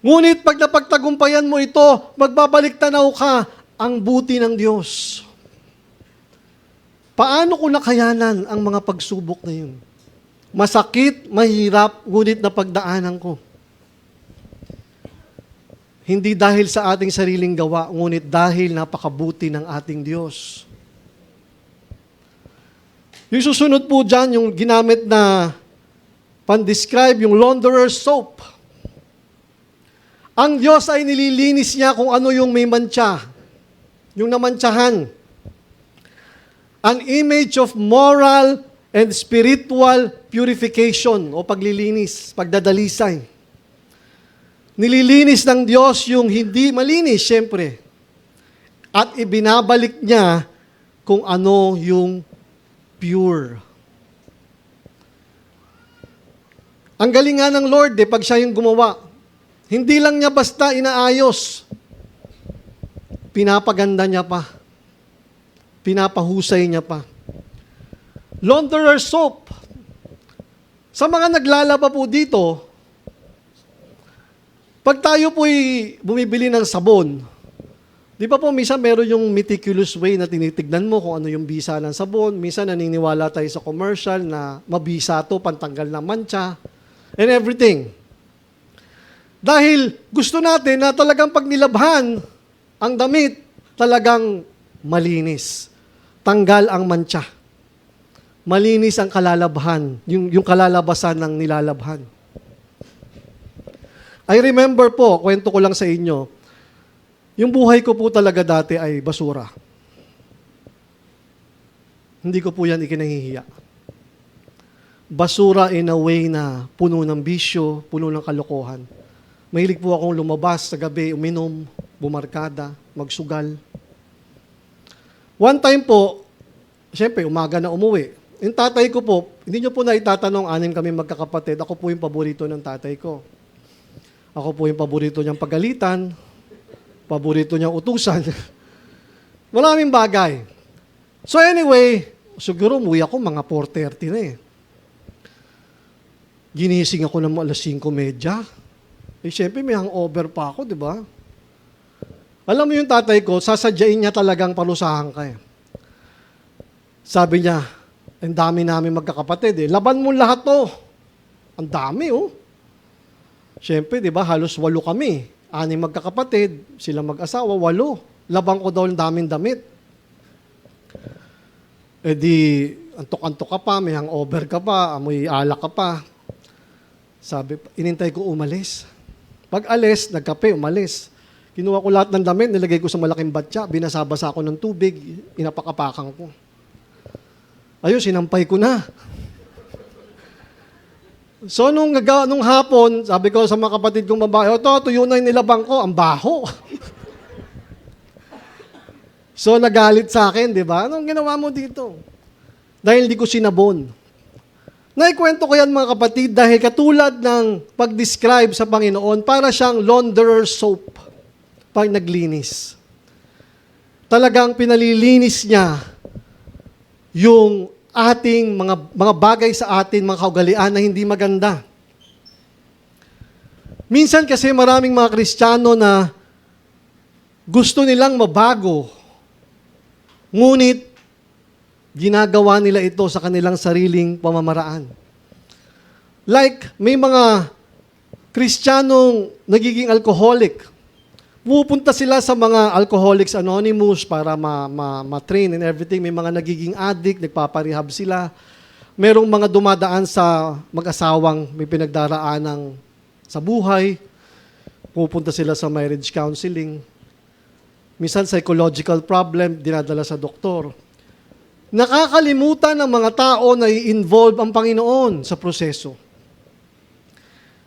Ngunit pag napagtagumpayan mo ito, magbabalik tanaw ka ang buti ng Diyos. Paano ko nakayanan ang mga pagsubok na yun? Masakit, mahirap, ngunit napagdaanan ko. Hindi dahil sa ating sariling gawa, ngunit dahil napakabuti ng ating Diyos. Yung susunod po dyan, yung ginamit na pan-describe, yung launderer's soap. Ang Diyos ay nililinis niya kung ano yung may mantsa, yung namantsahan. An image of moral and spiritual purification o paglilinis, pagdadalisay. Nililinis ng Diyos yung hindi malinis, siyempre. At ibinabalik niya kung ano yung pure. Ang galing nga ng Lord, pag siya yung gumawa, hindi lang niya basta inaayos, pinapaganda niya pa, pinapahusay niya pa. Launderer's soap. Sa mga naglalaba po dito, pag tayo po'y bumibili ng sabon, di ba po, minsan meron yung meticulous way na tinitignan mo kung ano yung bisa ng sabon. Minsan naniniwala tayo sa commercial na mabisa to, pantanggal ng mancha, and everything. Dahil gusto natin na talagang pag nilabhan ang damit, talagang malinis. Tanggal ang mancha. Malinis ang kalalabhan, yung kalalabasan ng nilalabhan. I remember po, kwento ko lang sa inyo, yung buhay ko po talaga dati ay basura. Hindi ko po yan ikinahihiya. Basura in a way na puno ng bisyo, puno ng kalokohan. Mahilig po akong lumabas sa gabi, uminom, bumarkada, magsugal. One time po, siyempre, umaga na umuwi. Yung tatay ko po, hindi nyo po na itatanong, 6 kami magkakapatid, ako po yung paborito ng tatay ko. Ako po yung paborito niyang pagalitan, paborito niyang utusan. Maraming bagay. So anyway, siguro umuwi ako mga 4:30 na eh. Ginising ako ng alas 5:30. Eh syempre may hangover pa ako, di ba? Alam mo yung tatay ko, sasadyain niya talagang parusahan ka eh. Sabi niya, ang dami namin magkakapatid eh. Laban mo lahat to. Ang dami oh. Siyempre, di ba, halos 8 kami. 6 magkakapatid, sila mag-asawa, 8. Laban ko daw ang daming damit. Eh di, antok-antok ka pa, may hangover ka pa, amoy alak ka pa. Sabi, inintay ko umalis. Pag alis, nagkape, umalis. Kinuha ko lahat ng damit, nilagay ko sa malaking batya, binasabasa ako ng tubig, inapakapakan ko. Ayun, sinampay ko na. So, nung hapon, sabi ko sa mga kapatid kong babae, tuyo na yung nilabang ko, ang baho. So, nagalit sa akin, di ba? Anong ginawa mo dito? Dahil di ko sinabon. Naikwento ko yan mga kapatid dahil katulad ng pag-describe sa Panginoon, para siyang launderer's soap pag naglinis. Talagang pinalilinis niya yung ating mga bagay sa atin, mga kaugalian na hindi maganda. Minsan kasi maraming mga Kristiyano na gusto nilang mabago, ngunit ginagawa nila ito sa kanilang sariling pamamaraan. Like, may mga Kristiyanong nagiging alcoholic. Pupunta sila sa mga Alcoholics Anonymous para ma-train and everything. May mga nagiging addict, nagpaparehab sila. Merong mga dumadaan sa mag-asawang may pinagdaraanan sa buhay. Pupunta sila sa marriage counseling. Minsan psychological problem, dinadala sa doktor. Nakakalimutan ng mga tao na i-involve ang Panginoon sa proseso.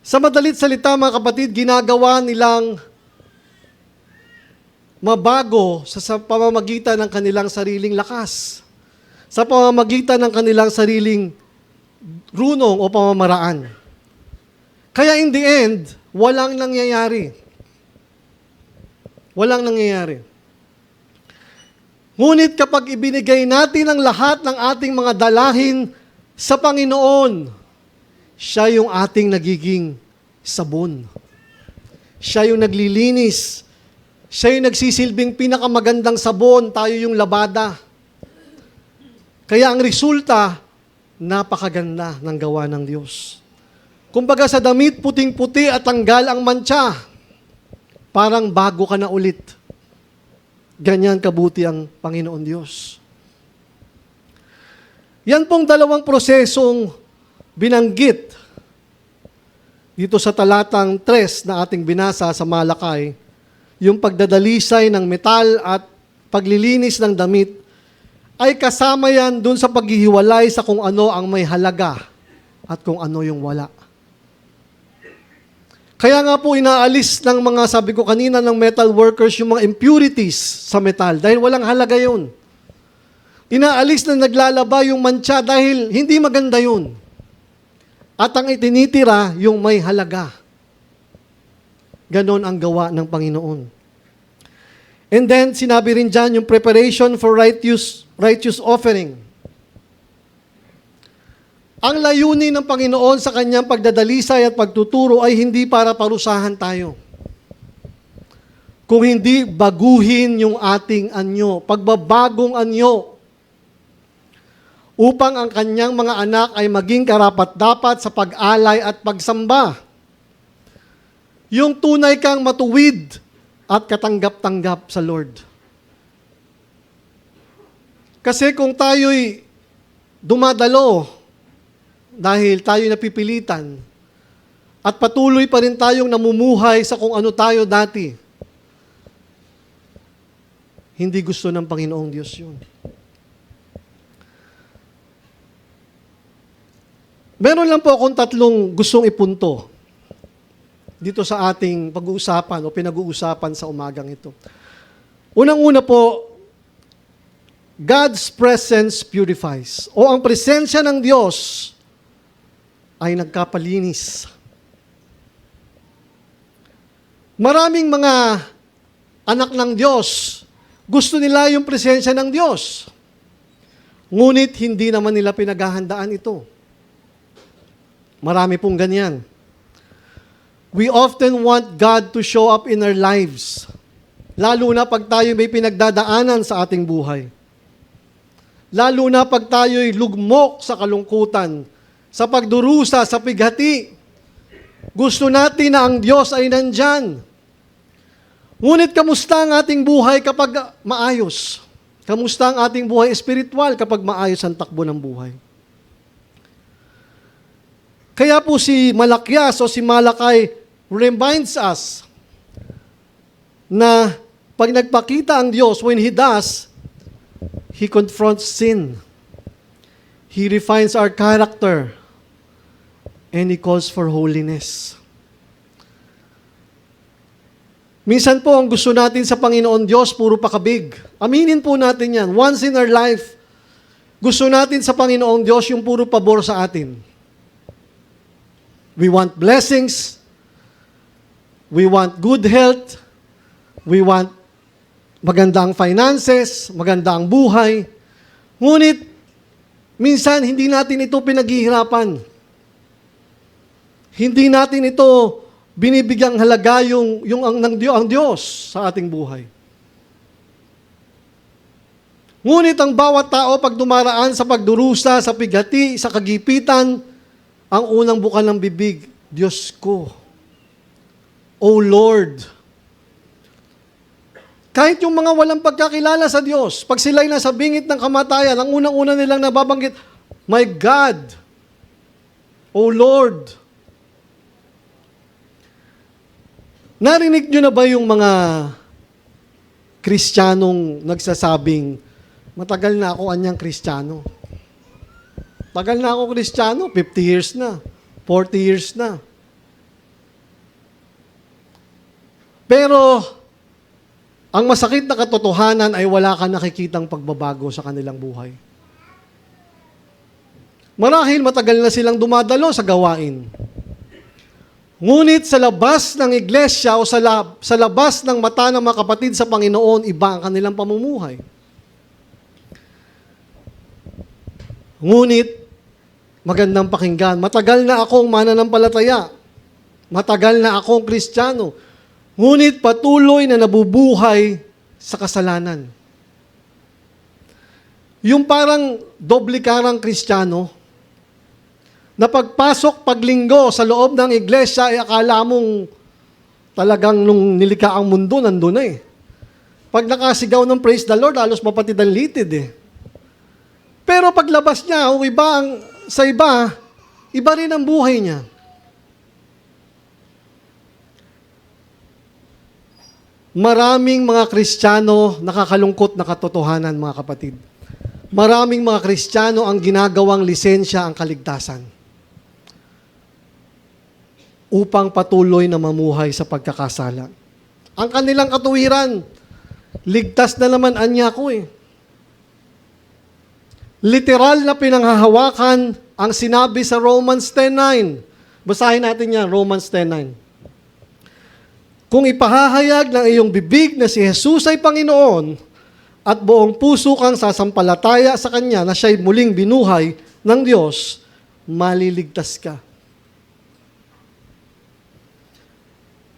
Sa madalit salita mga kapatid, ginagawa nilang mabago sa pamamagitan ng kanilang sariling lakas, sa pamamagitan ng kanilang sariling runong o pamamaraan. Kaya in the end, walang nangyayari. Walang nangyayari. Ngunit kapag ibinigay natin ang lahat ng ating mga dalahin sa Panginoon, siya yung ating nagiging sabon. Siya yung naglilinis. Siya yung nagsisilbing pinakamagandang sabon, tayo yung labada. Kaya ang resulta, napakaganda ng gawa ng Diyos. Kumbaga sa damit, puting-puti at tanggal ang mantsa. Parang bago ka na ulit. Ganyan kabuti ang Panginoon Diyos. Yan pong dalawang prosesong binanggit dito sa talatang 3 na ating binasa sa Malakay, yung pagdadalisay ng metal at paglilinis ng damit, ay kasama yan dun sa paghihiwalay sa kung ano ang may halaga at kung ano yung wala. Kaya nga po inaalis ng mga, sabi ko kanina, ng metal workers yung mga impurities sa metal dahil walang halaga yun. Inaalis na naglalaba yung mantsa dahil hindi maganda yun. At ang itinitira yung may halaga. Ganon ang gawa ng Panginoon. And then, sinabi rin dyan yung preparation for righteous offering. Ang layunin ng Panginoon sa kanyang pagdadalisay at pagtuturo ay hindi para parusahan tayo. Kung hindi, baguhin yung ating anyo, pagbabagong anyo, upang ang kanyang mga anak ay maging karapat-dapat sa pag-alay at pagsamba. Yung tunay kang matuwid at katanggap-tanggap sa Lord. Kasi kung tayo'y dumadalo dahil tayo napipilitan at patuloy pa rin tayong namumuhay sa kung ano tayo dati, hindi gusto ng Panginoong Diyos yun. Meron lang po akong 3 gustong ipunto. dito sa ating pag-uusapan o pinag-uusapan sa umagang ito. Unang-una po, God's presence purifies. O ang presensya ng Diyos ay nagkapalinis. Maraming mga anak ng Diyos, gusto nila yung presensya ng Diyos. Ngunit hindi naman nila pinaghahandaan ito. Marami pong ganyan. We often want God to show up in our lives. Lalo na pag tayo may pinagdadaanan sa ating buhay. Lalo na pag tayo'y lugmok sa kalungkutan, sa pagdurusa, sa pighati. Gusto natin na ang Diyos ay nandyan. Ngunit kamusta ang ating buhay kapag maayos? Kamusta ang ating buhay espiritual kapag maayos ang takbo ng buhay? Kaya po si Malakyas o si Malakay reminds us na pag nagpakita ang Diyos, when He does, He confronts sin. He refines our character. And He calls for holiness. Minsan po, ang gusto natin sa Panginoon Diyos, puro pakabig. Aminin po natin yan. Once in our life, gusto natin sa Panginoon Diyos yung puro pabor sa atin. We want blessings. We want good health. We want magandang finances, magandang buhay. Ngunit, minsan, hindi natin ito pinaghihirapan. Hindi natin ito binibigyang halaga ang Diyos sa ating buhay. Ngunit ang bawat tao pag dumaraan sa pagdurusa, sa pighati, sa kagipitan, ang unang buka ng bibig, Diyos ko. O Lord. Kahit yung mga walang pagkakilala sa Diyos, pag sila'y nasa bingit ng kamatayan, ang unang-una nilang nababanggit, My God, O Lord. Narinig nyo na ba yung mga Kristiyanong nagsasabing, matagal na ako anyang Kristiyano. Tagal na ako Kristiyano, 50 years na, 40 years na. Pero, ang masakit na katotohanan ay wala ka nakikitang pagbabago sa kanilang buhay. Marahil matagal na silang dumadalo sa gawain. Ngunit sa labas ng iglesia o sa labas ng mata ng mga kapatid sa Panginoon, iba ang kanilang pamumuhay. Ngunit, magandang pakinggan, matagal na akong mananampalataya. Matagal na akong Kristiyano. Ngunit patuloy na nabubuhay sa kasalanan. Yung parang doble karang Kristiyano, na pagpasok, paglinggo sa loob ng iglesia, ay akala mong talagang nung nilikha ang mundo, nandun na eh. Pag nakasigaw ng praise the Lord, halos mapatid ang litid eh. Pero paglabas niya, o sa iba, iba rin ang buhay niya. Maraming mga Kristiyano nakakalungkot na katotohanan, mga kapatid. Maraming mga Kristiyano ang ginagawang lisensya ang kaligtasan upang patuloy na mamuhay sa pagkakasala. Ang kanilang katuwiran, ligtas na naman anya ko eh. Literal na pinanghahawakan ang sinabi sa Romans 10:9. Basahin natin yan, Romans 10:9. Kung ipahahayag ng iyong bibig na si Jesus ay Panginoon at buong puso kang sasampalataya sa Kanya na siya'y muling binuhay ng Diyos, maliligtas ka.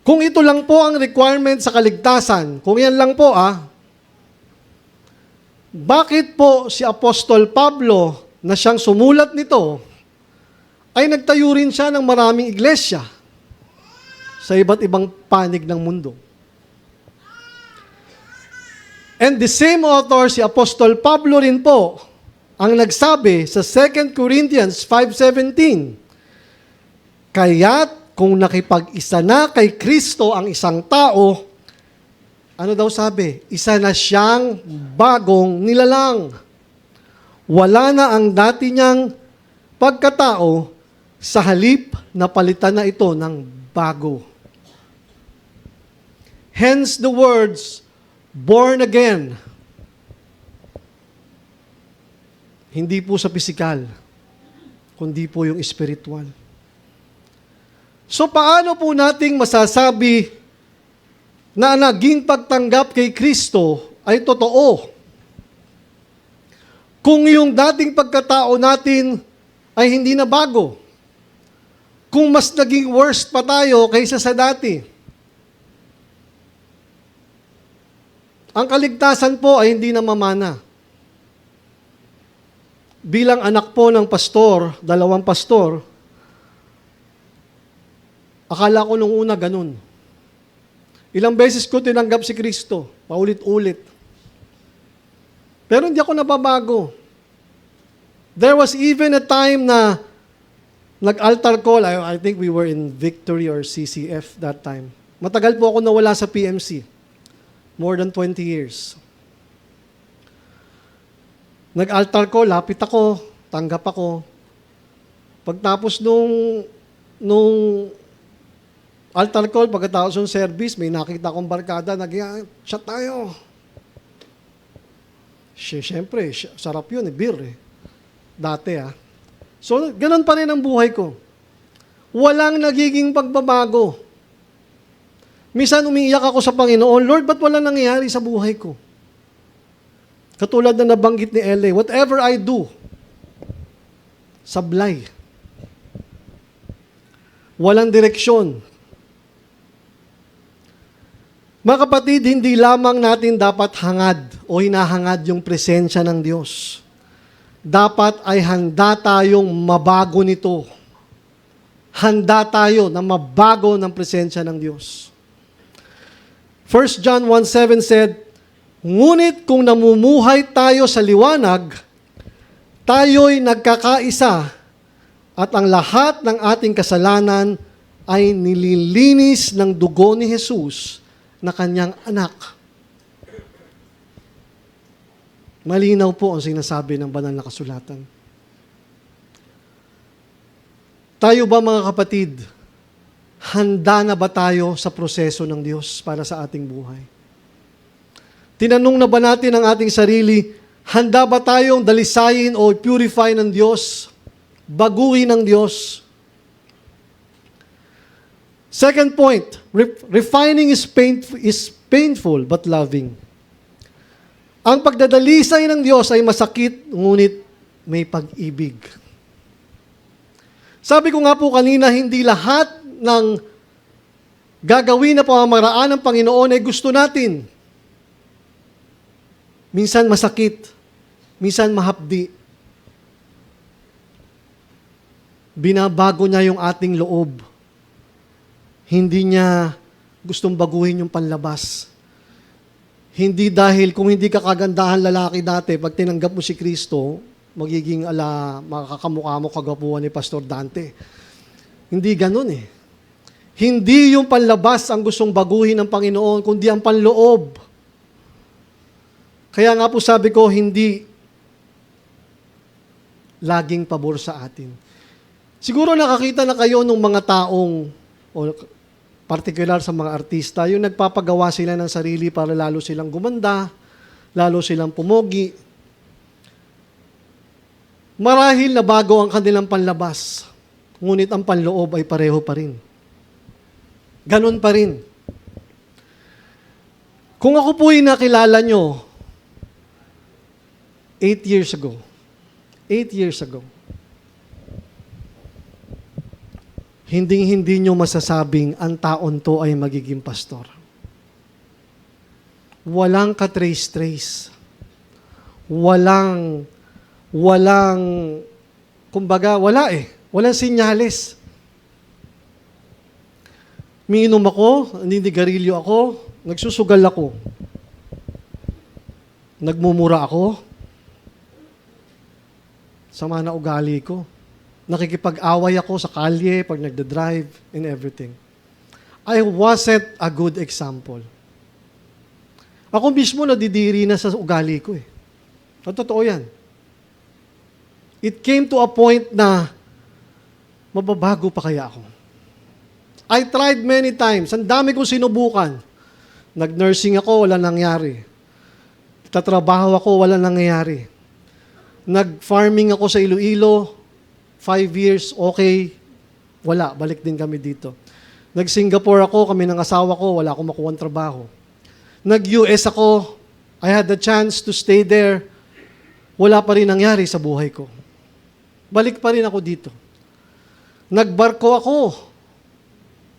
Kung ito lang po ang requirement sa kaligtasan, kung yan lang po bakit po si Apostol Pablo na siyang sumulat nito ay nagtayo rin siya ng maraming iglesia sa iba't ibang panig ng mundo? And the same author, si Apostol Pablo rin po, ang nagsabi sa 2 Corinthians 5:17, kaya't kung nakipag-isa na kay Kristo ang isang tao, ano daw sabi? Isa na siyang bagong nilalang. Wala na ang dati niyang pagkatao, sa halip na palitan na ito ng bago. Hence the words, born again. Hindi po sa pisikal, kundi po yung spiritual. So paano po nating masasabi na naging pagtanggap kay Kristo ay totoo kung yung dating pagkatao natin ay hindi na bago? Kung mas naging worst pa tayo kaysa sa dati? Ang kaligtasan po ay hindi na mamana. Bilang anak po ng pastor, 2 pastor, akala ko nung una ganun. Ilang beses ko tinanggap si Kristo, paulit-ulit. Pero hindi ako nababago. There was even a time na nag-altar call. I think we were in Victory or CCF that time. Matagal po ako nawala sa PMC. More than 20 years. Nag-altar call, lapit ako, tanggap ako. Pagtapos nung altar call, pagkatapos ng service, may nakita akong barkada, nag-chat tayo. Siyempre, sarap yun, beer eh. Dati So, ganun pa rin ang buhay ko. Walang nagiging pagbabago. Minsan umiiyak ako sa Panginoon, Lord, ba't walang nangyayari sa buhay ko? Katulad na nabanggit ni LA, whatever I do, sablay. Walang direksyon. Mga kapatid, hindi lamang natin dapat hangad o hinahangad yung presensya ng Diyos. Dapat ay handa tayong mabago nito. Handa tayo na mabago ng presensya ng Diyos. 1 John 1:7 said, ngunit kung namumuhay tayo sa liwanag, tayo'y nagkakaisa at ang lahat ng ating kasalanan ay nililinis ng dugo ni Jesus na kanyang anak. Malinaw po ang sinasabi ng banal na kasulatan. Tayo ba mga kapatid, handa na ba tayo sa proseso ng Diyos para sa ating buhay? Tinanong na ba natin ang ating sarili, handa ba tayong dalisayin o purify ng Diyos? Baguhin ng Diyos? Second point, refining is painful but loving. Ang pagdadalisay ng Diyos ay masakit, ngunit may pag-ibig. Sabi ko nga po kanina, hindi lahat ng gagawin na pamamaraan ng Panginoon ay gusto natin. Minsan masakit, minsan mahapdi. Binabago niya yung ating loob. Hindi niya gustong baguhin yung panlabas. Hindi dahil kung hindi ka kagandahan lalaki dati, pag tinanggap mo si Kristo, magiging makakamukha mo kagapuhan ni Pastor Dante. Hindi ganun eh. Hindi yung panlabas ang gustong baguhin ng Panginoon, kundi ang panloob. Kaya nga po sabi ko, hindi laging pabor sa atin. Siguro nakakita na kayo ng mga taong, o particular sa mga artista, yung nagpapagawa sila ng sarili para lalo silang gumanda, lalo silang pumogi. Marahil na bago ang kanilang panlabas, ngunit ang panloob ay pareho pa rin. Ganon pa rin. Kung ako po'y nakilala nyo, 8 years ago, hindi nyo masasabing ang taon to ay magiging pastor. Walang ka-trace-trace. Walang, kumbaga, wala eh. Walang sinyales. Miinom ako, ninigarilyo ako, nagsusugal ako. Nagmumura ako. Sama na ugali ko. Nakikipag-away ako sa kalye pag nagda-drive and everything. I wasn't a good example. Ako mismo nadidiri na sa ugali ko eh. Totoo yan. It came to a point na mababago pa kaya ako. I tried many times. Ang dami kong sinubukan. Nag-nursing ako, wala nangyari. Tatrabaho ako, wala nangyayari. Nag-farming ako sa Iloilo, 5 years, okay. Wala, balik din kami dito. Nag-Singapore ako, kami ng asawa ko, wala akong makuha trabaho. Nag-US ako, I had the chance to stay there. Wala pa rin nangyari sa buhay ko. Balik pa rin ako dito. Nagbarko ako.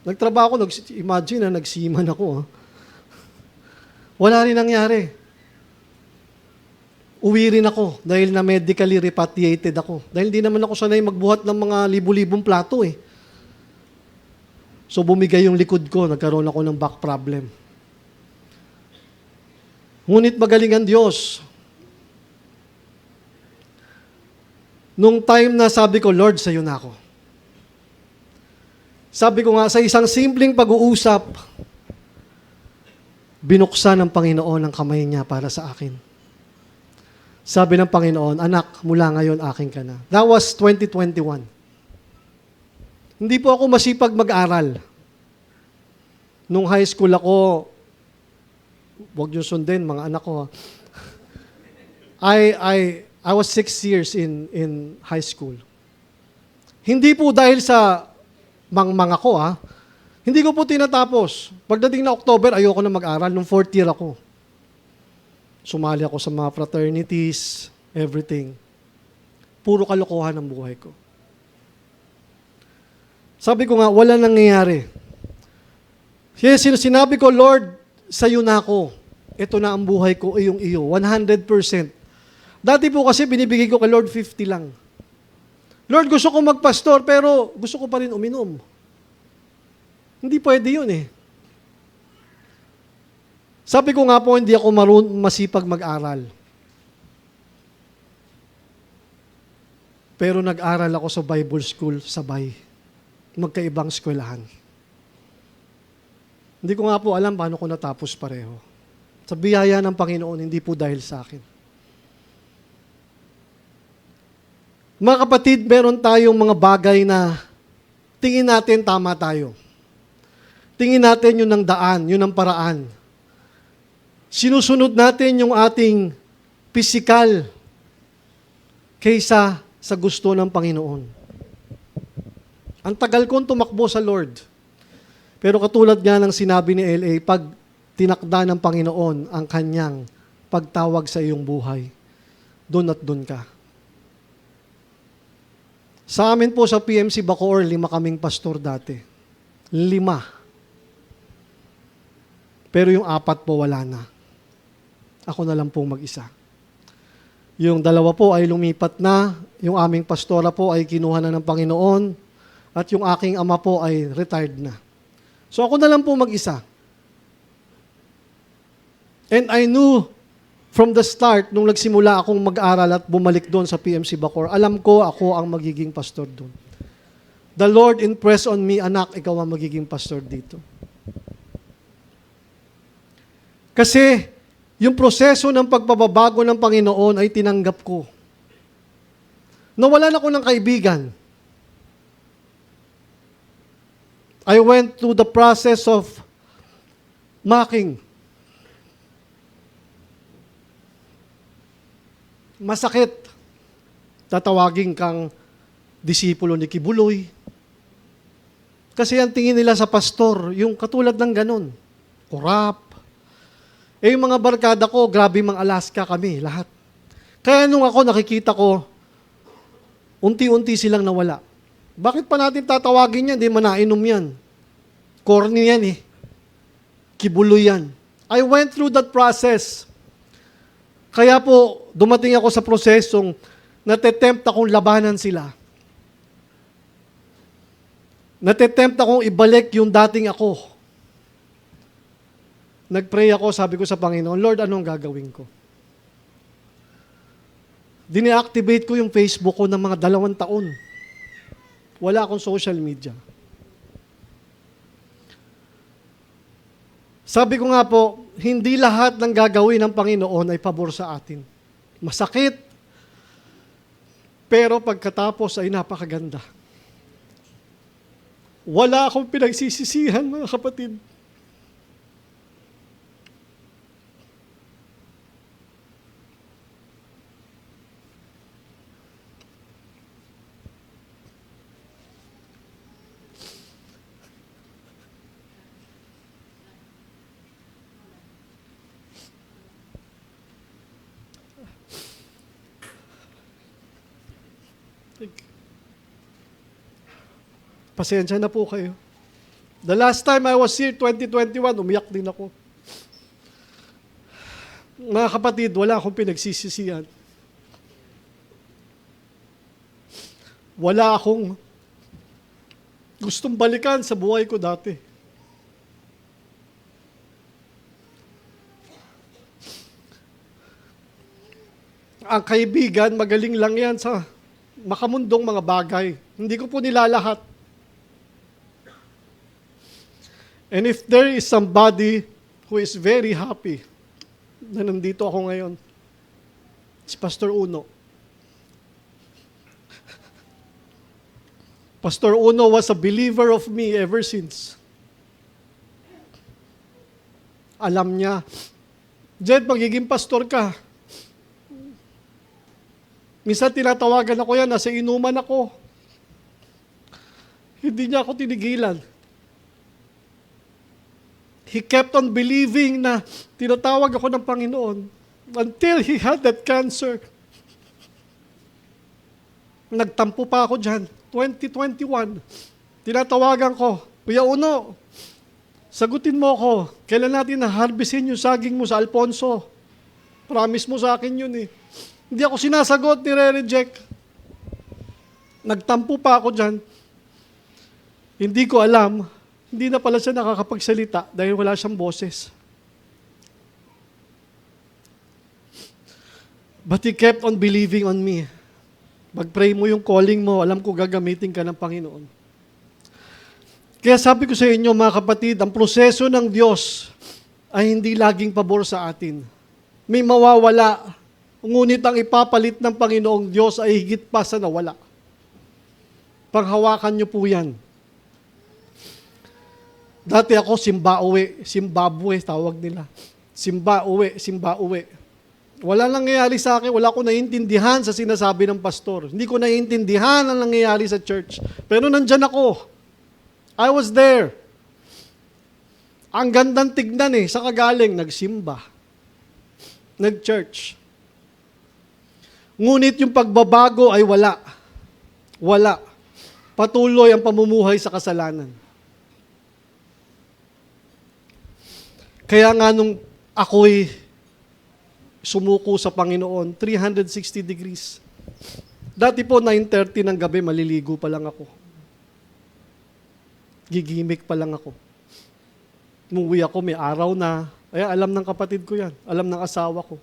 Nagtrabaho ako, imagine na nagsiman ako. Wala rin nangyari. Uwi rin ako dahil na medically repatriated ako. Dahil hindi naman ako sanay magbuhat ng mga libu-libong plato eh. So bumigay yung likod ko, nagkaroon ako ng back problem. Ngunit magaling ang Diyos. Nung time na sabi ko, Lord, sa'yo na ako. Sabi ko nga, sa isang simpleng pag-uusap, binuksan ng Panginoon ang kamay niya para sa akin. Sabi ng Panginoon, anak, mula ngayon akin ka na. That was 2021. Hindi po ako masipag mag-aral. Nung high school ako, huwag niyo sundin, mga anak ko. I was 6 years in high school. Hindi po dahil sa mga ko, Hindi ko po tinatapos. Pagdating na October, ayoko na mag-aral. Nung 4th year ako. Sumali ako sa mga fraternities, everything. Puro kalokohan ang buhay ko. Sabi ko nga, wala nangyayari. Sinabi ko, Lord, sa'yo na ako. Ito na ang buhay ko, iyong iyo. 100%. Dati po kasi binibigay ko kay Lord 50 lang. Lord, gusto ko magpastor, pero gusto ko pa rin uminom. Hindi pwede yun eh. Sabi ko nga po, hindi ako masipag mag-aral. Pero nag-aral ako sa Bible school sabay. Magkaibang eskwelahan. Hindi ko nga po alam paano ko natapos pareho. Sa biyaya ng Panginoon, hindi po dahil sa akin. Mga kapatid, meron tayong mga bagay na tingin natin tama tayo. Tingin natin yun ang daan, yun ang paraan. Sinusunod natin yung ating pisikal kaysa sa gusto ng Panginoon. Ang tagal kong tumakbo sa Lord. Pero katulad nga ng sinabi ni LA, pag tinakda ng Panginoon ang kanyang pagtawag sa iyong buhay, doon at doon ka. Sa amin po sa PMC Bacoor, 5 kaming pastor dati. 5. Pero yung 4 po wala na. Ako na lang pong mag-isa. Yung 2 po ay lumipat na, yung aming pastora po ay kinuha na ng Panginoon, at yung aking ama po ay retired na. So ako na lang po mag-isa. And I knew from the start, nung nagsimula akong mag-aral at bumalik doon sa PMC Bacoor, alam ko ako ang magiging pastor doon. The Lord impressed on me, anak, ikaw ang magiging pastor dito. Kasi, yung proseso ng pagbabago ng Panginoon ay tinanggap ko. Nawalan ako ng kaibigan. I went through the process of mocking. Masakit. Tatawagin kang disipulo ni Kibuloy. Kasi ang tingin nila sa pastor, yung katulad ng ganun. Korap. Yung mga barkada ko, grabe mga Alaska kami, lahat. Kaya nung ako nakikita ko, unti-unti silang nawala. Bakit pa natin tatawagin yan? Di manainom yan. Corny yan eh. Kibuloy yan. I went through that process. Kaya po, dumating ako sa prosesong natetempt akong labanan sila. Natetempt akong ibalik yung dating ako. Nag-pray ako, sabi ko sa Panginoon, Lord, anong gagawin ko? Dine-activate ko yung Facebook ko ng mga 2 taon. Wala akong social media. Sabi ko nga po, hindi lahat ng gagawin ng Panginoon ay pabor sa atin. Masakit. Pero pagkatapos ay napakaganda. Wala akong pinagsisisihan, mga kapatid. Pasensya na po kayo. The last time I was here, 2021, umiyak din ako. Mga kapatid, wala akong pinagsisisihan. Wala akong gustong balikan sa buhay ko dati. Ang kaibigan, magaling lang yan sa makamundong mga bagay. Hindi ko po nilalahat. And if there is somebody who is very happy na nandito ako ngayon, si Pastor Uno. Pastor Uno was a believer of me ever since. Alam niya, Jed, magiging pastor ka. Minsan tinatawagan ako yan, nasa inuman ako. Hindi niya ako tinigilan. He kept on believing na tinatawag ako ng Panginoon until he had that cancer. Nagtampo pa ako dyan. 2021. Tinatawagan ko, Kuya Uno, sagutin mo ako. Kailan natin na-harvestin yung saging mo sa Alfonso? Promise mo sa akin yun eh. Hindi ako sinasagot, nire-reject. Nagtampo pa ako dyan. Hindi ko alam, hindi na pala siya nakakapagsalita dahil wala siyang boses. But he kept on believing on me. Mag-pray mo yung calling mo, alam ko gagamitin ka ng Panginoon. Kaya sabi ko sa inyo mga kapatid, ang proseso ng Diyos ay hindi laging pabor sa atin. May mawawala, ngunit ang ipapalit ng Panginoong Diyos ay higit pa sa nawala. Panghawakan niyo po yan. Dati ako Zimbabwe tawag nila. Zimbabwe. Wala nangyayari sa akin, wala ko naiintindihan sa sinasabi ng pastor. Hindi ko naiintindihan ang nangyayari sa church. Pero nandyan ako. I was there. Ang gandang tignan sa kagaling, nagsimba. Nag-church. Ngunit yung pagbabago ay wala. Wala. Patuloy ang pamumuhay sa kasalanan. Kaya nga nung ako'y sumuko sa Panginoon, 360 degrees. Dati po, 9:30 ng gabi, maliligo pa lang ako. Gigimik pa lang ako. Umuwi ako, may araw na. Ay, alam ng kapatid ko yan. Alam ng asawa ko.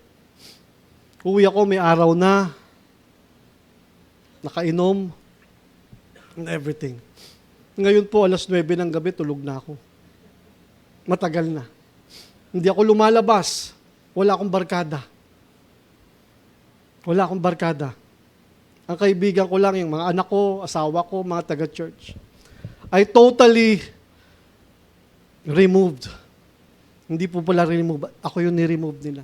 Uwi ako, may araw na. Nakainom. And everything. Ngayon po, 9:00 ng gabi, tulog na ako. Matagal na. Hindi ako lumalabas. Wala akong barkada. Wala akong barkada. Ang kaibigan ko lang, yung mga anak ko, asawa ko, mga taga-church. I totally removed. Hindi po pala remove. Ako yung ni-remove nila.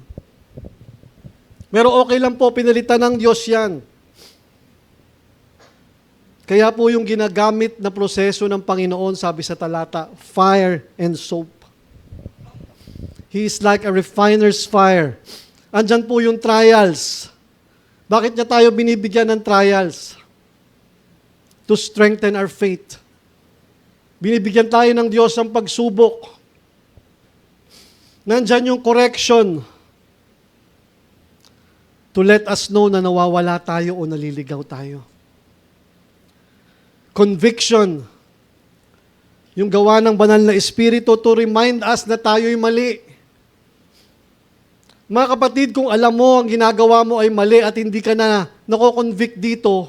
Pero okay lang po, pinalitan ng Diyos yan. Kaya po yung ginagamit na proseso ng Panginoon, sabi sa talata, fire and soap. He is like a refiner's fire. Andyan po yung trials. Bakit niya tayo binibigyan ng trials? To strengthen our faith. Binibigyan tayo ng Diyos ng pagsubok. Nandyan yung correction. To let us know na nawawala tayo o naliligaw tayo. Conviction. Yung gawa ng banal na Espiritu to remind us na tayo'y mali. Mga kapatid, kung alam mo ang ginagawa mo ay mali at hindi ka na nako-convict dito,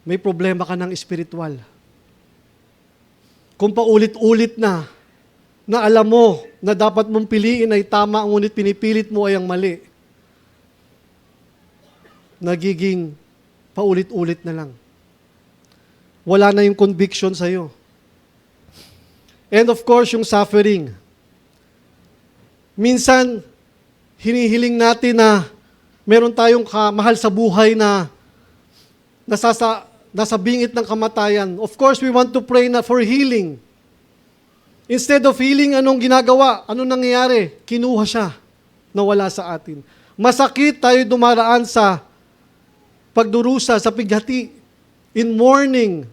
may problema ka ng espiritual. Kung paulit-ulit na alam mo na dapat mong piliin ay tama, ngunit pinipilit mo ay ang mali, nagiging paulit-ulit na lang. Wala na yung conviction sa'yo. And of course, yung suffering. Minsan, hinihiling natin na meron tayong mahal sa buhay na nasa bingit ng kamatayan. Of course, we want to pray na for healing. Instead of healing, anong ginagawa? Anong nangyayari? Kinuha siya na wala sa atin. Masakit tayo dumaraan sa pagdurusa, sa pighati, in mourning.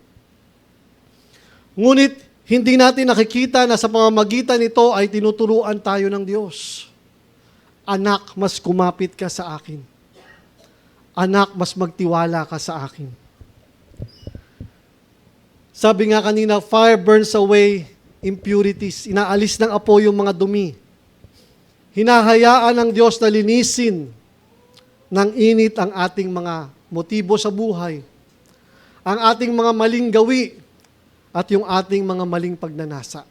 Ngunit hindi natin nakikita na sa pamamagitan nito ay tinuturuan tayo ng Diyos. Anak, mas kumapit ka sa akin. Anak, mas magtiwala ka sa akin. Sabi nga kanina, fire burns away impurities. Inaalis ng apoy yung mga dumi. Hinahayaan ng Diyos na linisin ng init ang ating mga motibo sa buhay, ang ating mga maling gawi, at yung ating mga maling pagnanasa.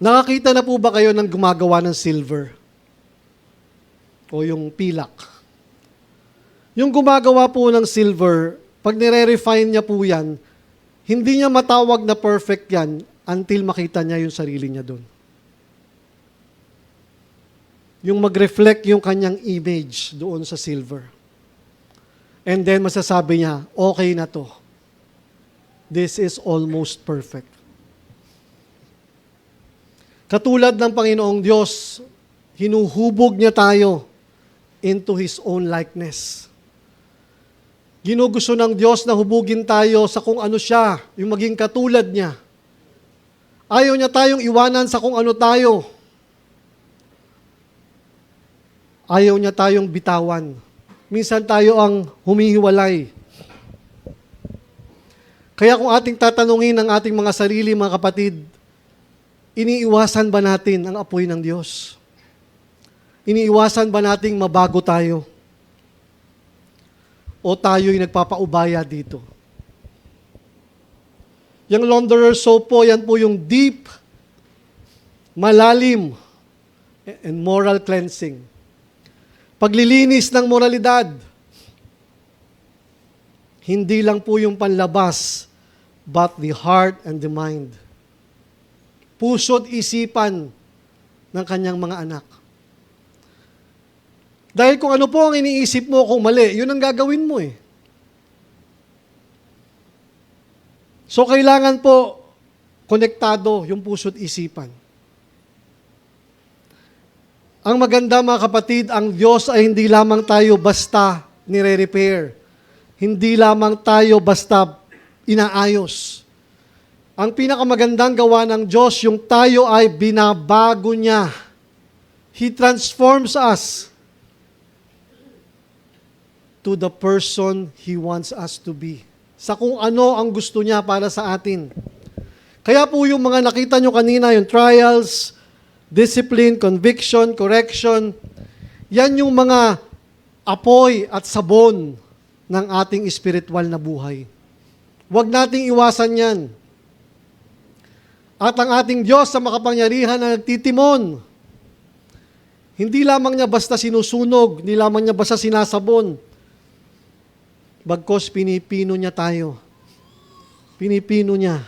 Nakakita na po ba kayo ng gumagawa ng silver? O yung pilak? Yung gumagawa po ng silver, pag nire-refine niya po yan, hindi niya matawag na perfect yan until makita niya yung sarili niya doon. Yung mag-reflect yung kanyang image doon sa silver. And then masasabi niya, okay na to. This is almost perfect. Katulad ng Panginoong Diyos, hinuhubog niya tayo into His own likeness. Ginugusto ng Diyos na hubugin tayo sa kung ano siya, yung maging katulad niya. Ayaw niya tayong iwanan sa kung ano tayo. Ayaw niya tayong bitawan. Minsan tayo ang humihiwalay. Kaya kung ating tatanungin ang ating mga sarili, mga kapatid, iniiwasan ba natin ang apoy ng Diyos? Iniiwasan ba nating mabago tayo? O tayo'y nagpapaubaya dito? Yung launderer soap po, yan po yung deep, malalim, and moral cleansing. Paglilinis ng moralidad. Hindi lang po yung panlabas, but the heart and the mind. Puso't isipan ng kanyang mga anak. Dahil kung ano po ang iniisip mo kung mali, yun ang gagawin mo eh. So kailangan po konektado yung puso't isipan. Ang maganda mga kapatid, ang Diyos ay hindi lamang tayo basta nire-repair. Hindi lamang tayo basta inaayos. Ang pinakamagandang gawa ng Diyos, yung tayo ay binabago niya. He transforms us to the person He wants us to be. Sa kung ano ang gusto niya para sa atin. Kaya po yung mga nakita nyo kanina, yung trials, discipline, conviction, correction, yan yung mga apoy at sabon ng ating spiritual na buhay. Huwag nating iwasan yan. At ang ating Diyos sa makapangyarihan na nagtitimon, hindi lamang niya basta sinusunog, hindi lamang niya basta sinasabon, bagkos pinipino niya tayo. Pinipino niya.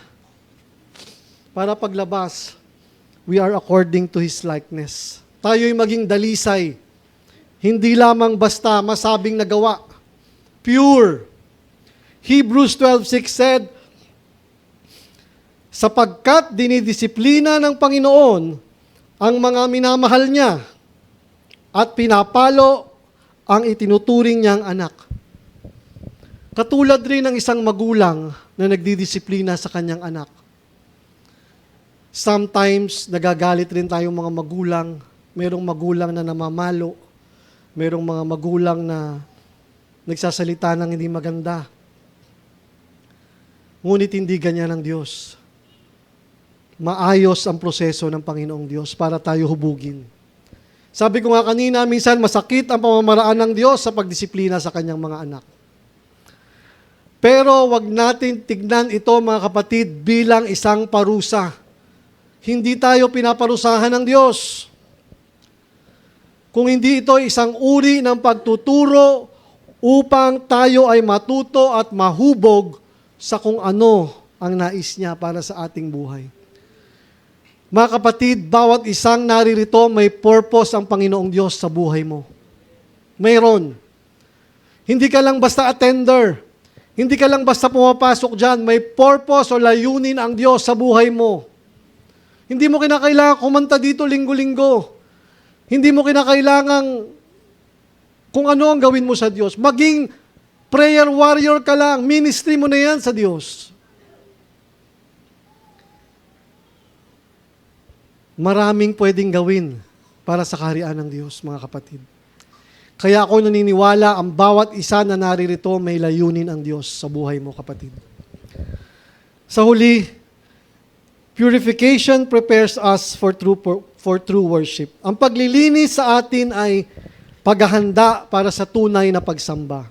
Para paglabas, we are according to His likeness. Tayo'y maging dalisay. Hindi lamang basta masabing nagawa. Pure. Hebrews 12:6 said, sapagkat dinidisiplina ng Panginoon ang mga minamahal niya at pinapalo ang itinuturing niyang anak. Katulad rin ng isang magulang na nagdidisiplina sa kanyang anak. Sometimes, nagagalit rin tayong mga magulang. Merong magulang na namamalo. Merong mga magulang na nagsasalita ng hindi maganda. Ngunit hindi ganyan ang Diyos. Maayos ang proseso ng Panginoong Diyos para tayo hubugin. Sabi ko nga kanina, minsan masakit ang pamamaraan ng Diyos sa pagdisiplina sa kanyang mga anak. Pero wag natin tignan ito mga kapatid bilang isang parusa. Hindi tayo pinaparusahan ng Diyos. Kung hindi ito isang uri ng pagtuturo upang tayo ay matuto at mahubog sa kung ano ang nais niya para sa ating buhay. Mga kapatid, bawat isang naririto may purpose ang Panginoong Diyos sa buhay mo. Mayroon. Hindi ka lang basta attender. Hindi ka lang basta pumapasok dyan. May purpose o layunin ang Diyos sa buhay mo. Hindi mo kinakailangan kumanta dito linggo-linggo. Hindi mo kinakailangang kung ano ang gawin mo sa Diyos. Maging prayer warrior ka lang. Ministry mo na yan sa Diyos. Maraming pwedeng gawin para sa kaharian ng Diyos, mga kapatid. Kaya ako naniniwala, ang bawat isa na naririto may layunin ang Diyos sa buhay mo, kapatid. Sa huli, purification prepares us for true worship. Ang paglilinis sa atin ay paghahanda para sa tunay na pagsamba.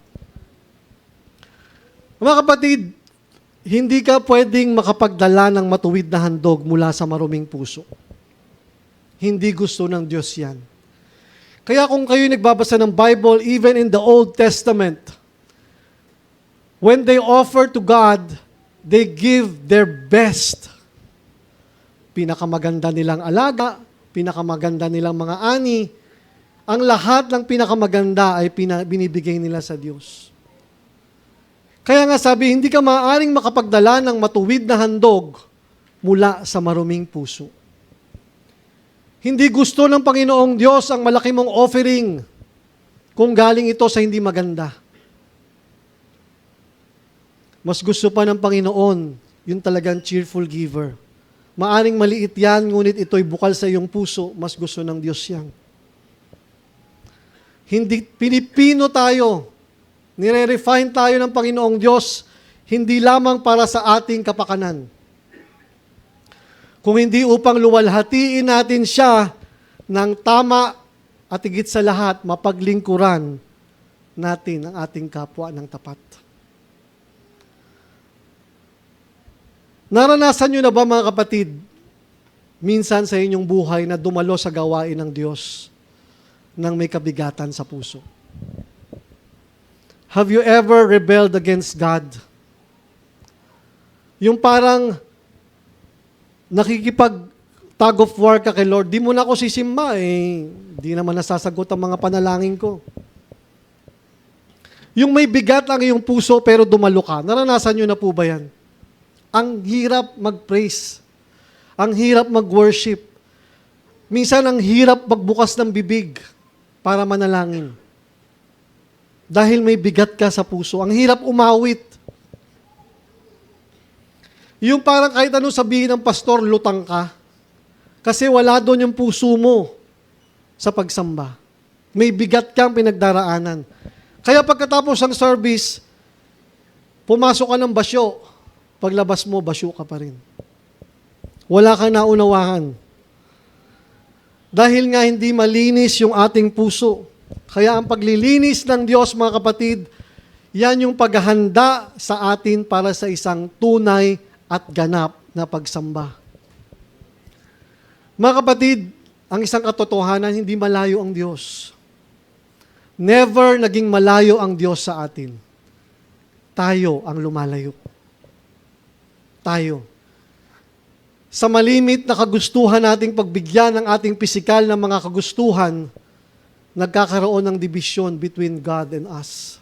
Mga kapatid, hindi ka pwedeng makapagdala ng matuwid na handog mula sa maruming puso. Hindi gusto ng Diyos yan. Kaya kung kayo nagbabasa ng Bible, even in the Old Testament, when they offer to God, they give their best. Pinakamaganda nilang alaga, pinakamaganda nilang mga ani, ang lahat ng pinakamaganda ay binibigay nila sa Diyos. Kaya nga sabi, hindi ka maaaring makapagdala ng matuwid na handog mula sa maruming puso. Hindi gusto ng Panginoong Diyos ang malaki mong offering kung galing ito sa hindi maganda. Mas gusto pa ng Panginoon yung talagang cheerful giver. Maaring maliit yan, ngunit ito'y bukal sa iyong puso, mas gusto ng Diyos yan. Hindi pinipino tayo, nire-refine tayo ng Panginoong Diyos, hindi lamang para sa ating kapakanan. Kung hindi upang luwalhatiin natin siya ng tama at higit sa lahat, mapaglingkuran natin ang ating kapwa ng tapat. Naranasan nyo na ba, mga kapatid, minsan sa inyong buhay na dumalo sa gawain ng Diyos nang may kabigatan sa puso? Have you ever rebelled against God? Yung parang nakikipag-tug of war ka kay Lord, di mo na ako sisimba, di naman nasasagot ang mga panalangin ko. Yung may bigat ang iyong puso pero dumalo ka, naranasan nyo na po ba yan? Ang hirap mag-praise. Ang hirap mag-worship. Minsan ang hirap magbukas ng bibig para manalangin. Dahil may bigat ka sa puso. Ang hirap umawit. Yung parang kahit anong sabihin ng pastor, lutang ka. Kasi wala doon yung puso mo sa pagsamba. May bigat kang pinagdaraanan. Kaya pagkatapos ng service, pumasok ka ng basyo. Paglabas mo, basyo ka pa rin. Wala kang naunawahan. Dahil nga hindi malinis yung ating puso. Kaya ang paglilinis ng Diyos, mga kapatid, yan yung paghahanda sa atin para sa isang tunay at ganap na pagsamba. Mga kapatid, ang isang katotohanan, hindi malayo ang Diyos. Never naging malayo ang Diyos sa atin. Tayo ang lumalayo. Tayo. Sa malimit na kagustuhan nating pagbigyan ng ating pisikal na mga kagustuhan, nagkakaroon ng division between God and us.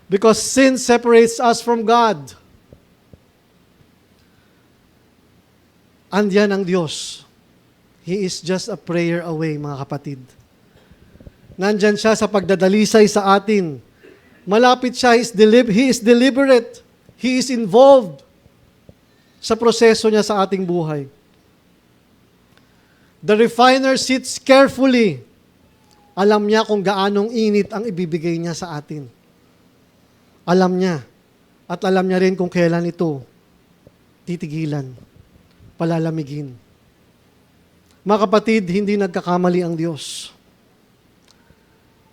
Because sin separates us from God. Andiyan ang Diyos. He is just a prayer away, mga kapatid. Nandyan siya sa pagdadalisay sa atin. Malapit siya, He is deliberate. He is involved sa proseso niya sa ating buhay. The refiner sits carefully. Alam niya kung gaanong init ang ibibigay niya sa atin. Alam niya. At alam niya rin kung kailan ito titigilan, palalamigin. Mga kapatid, hindi nagkakamali ang Diyos.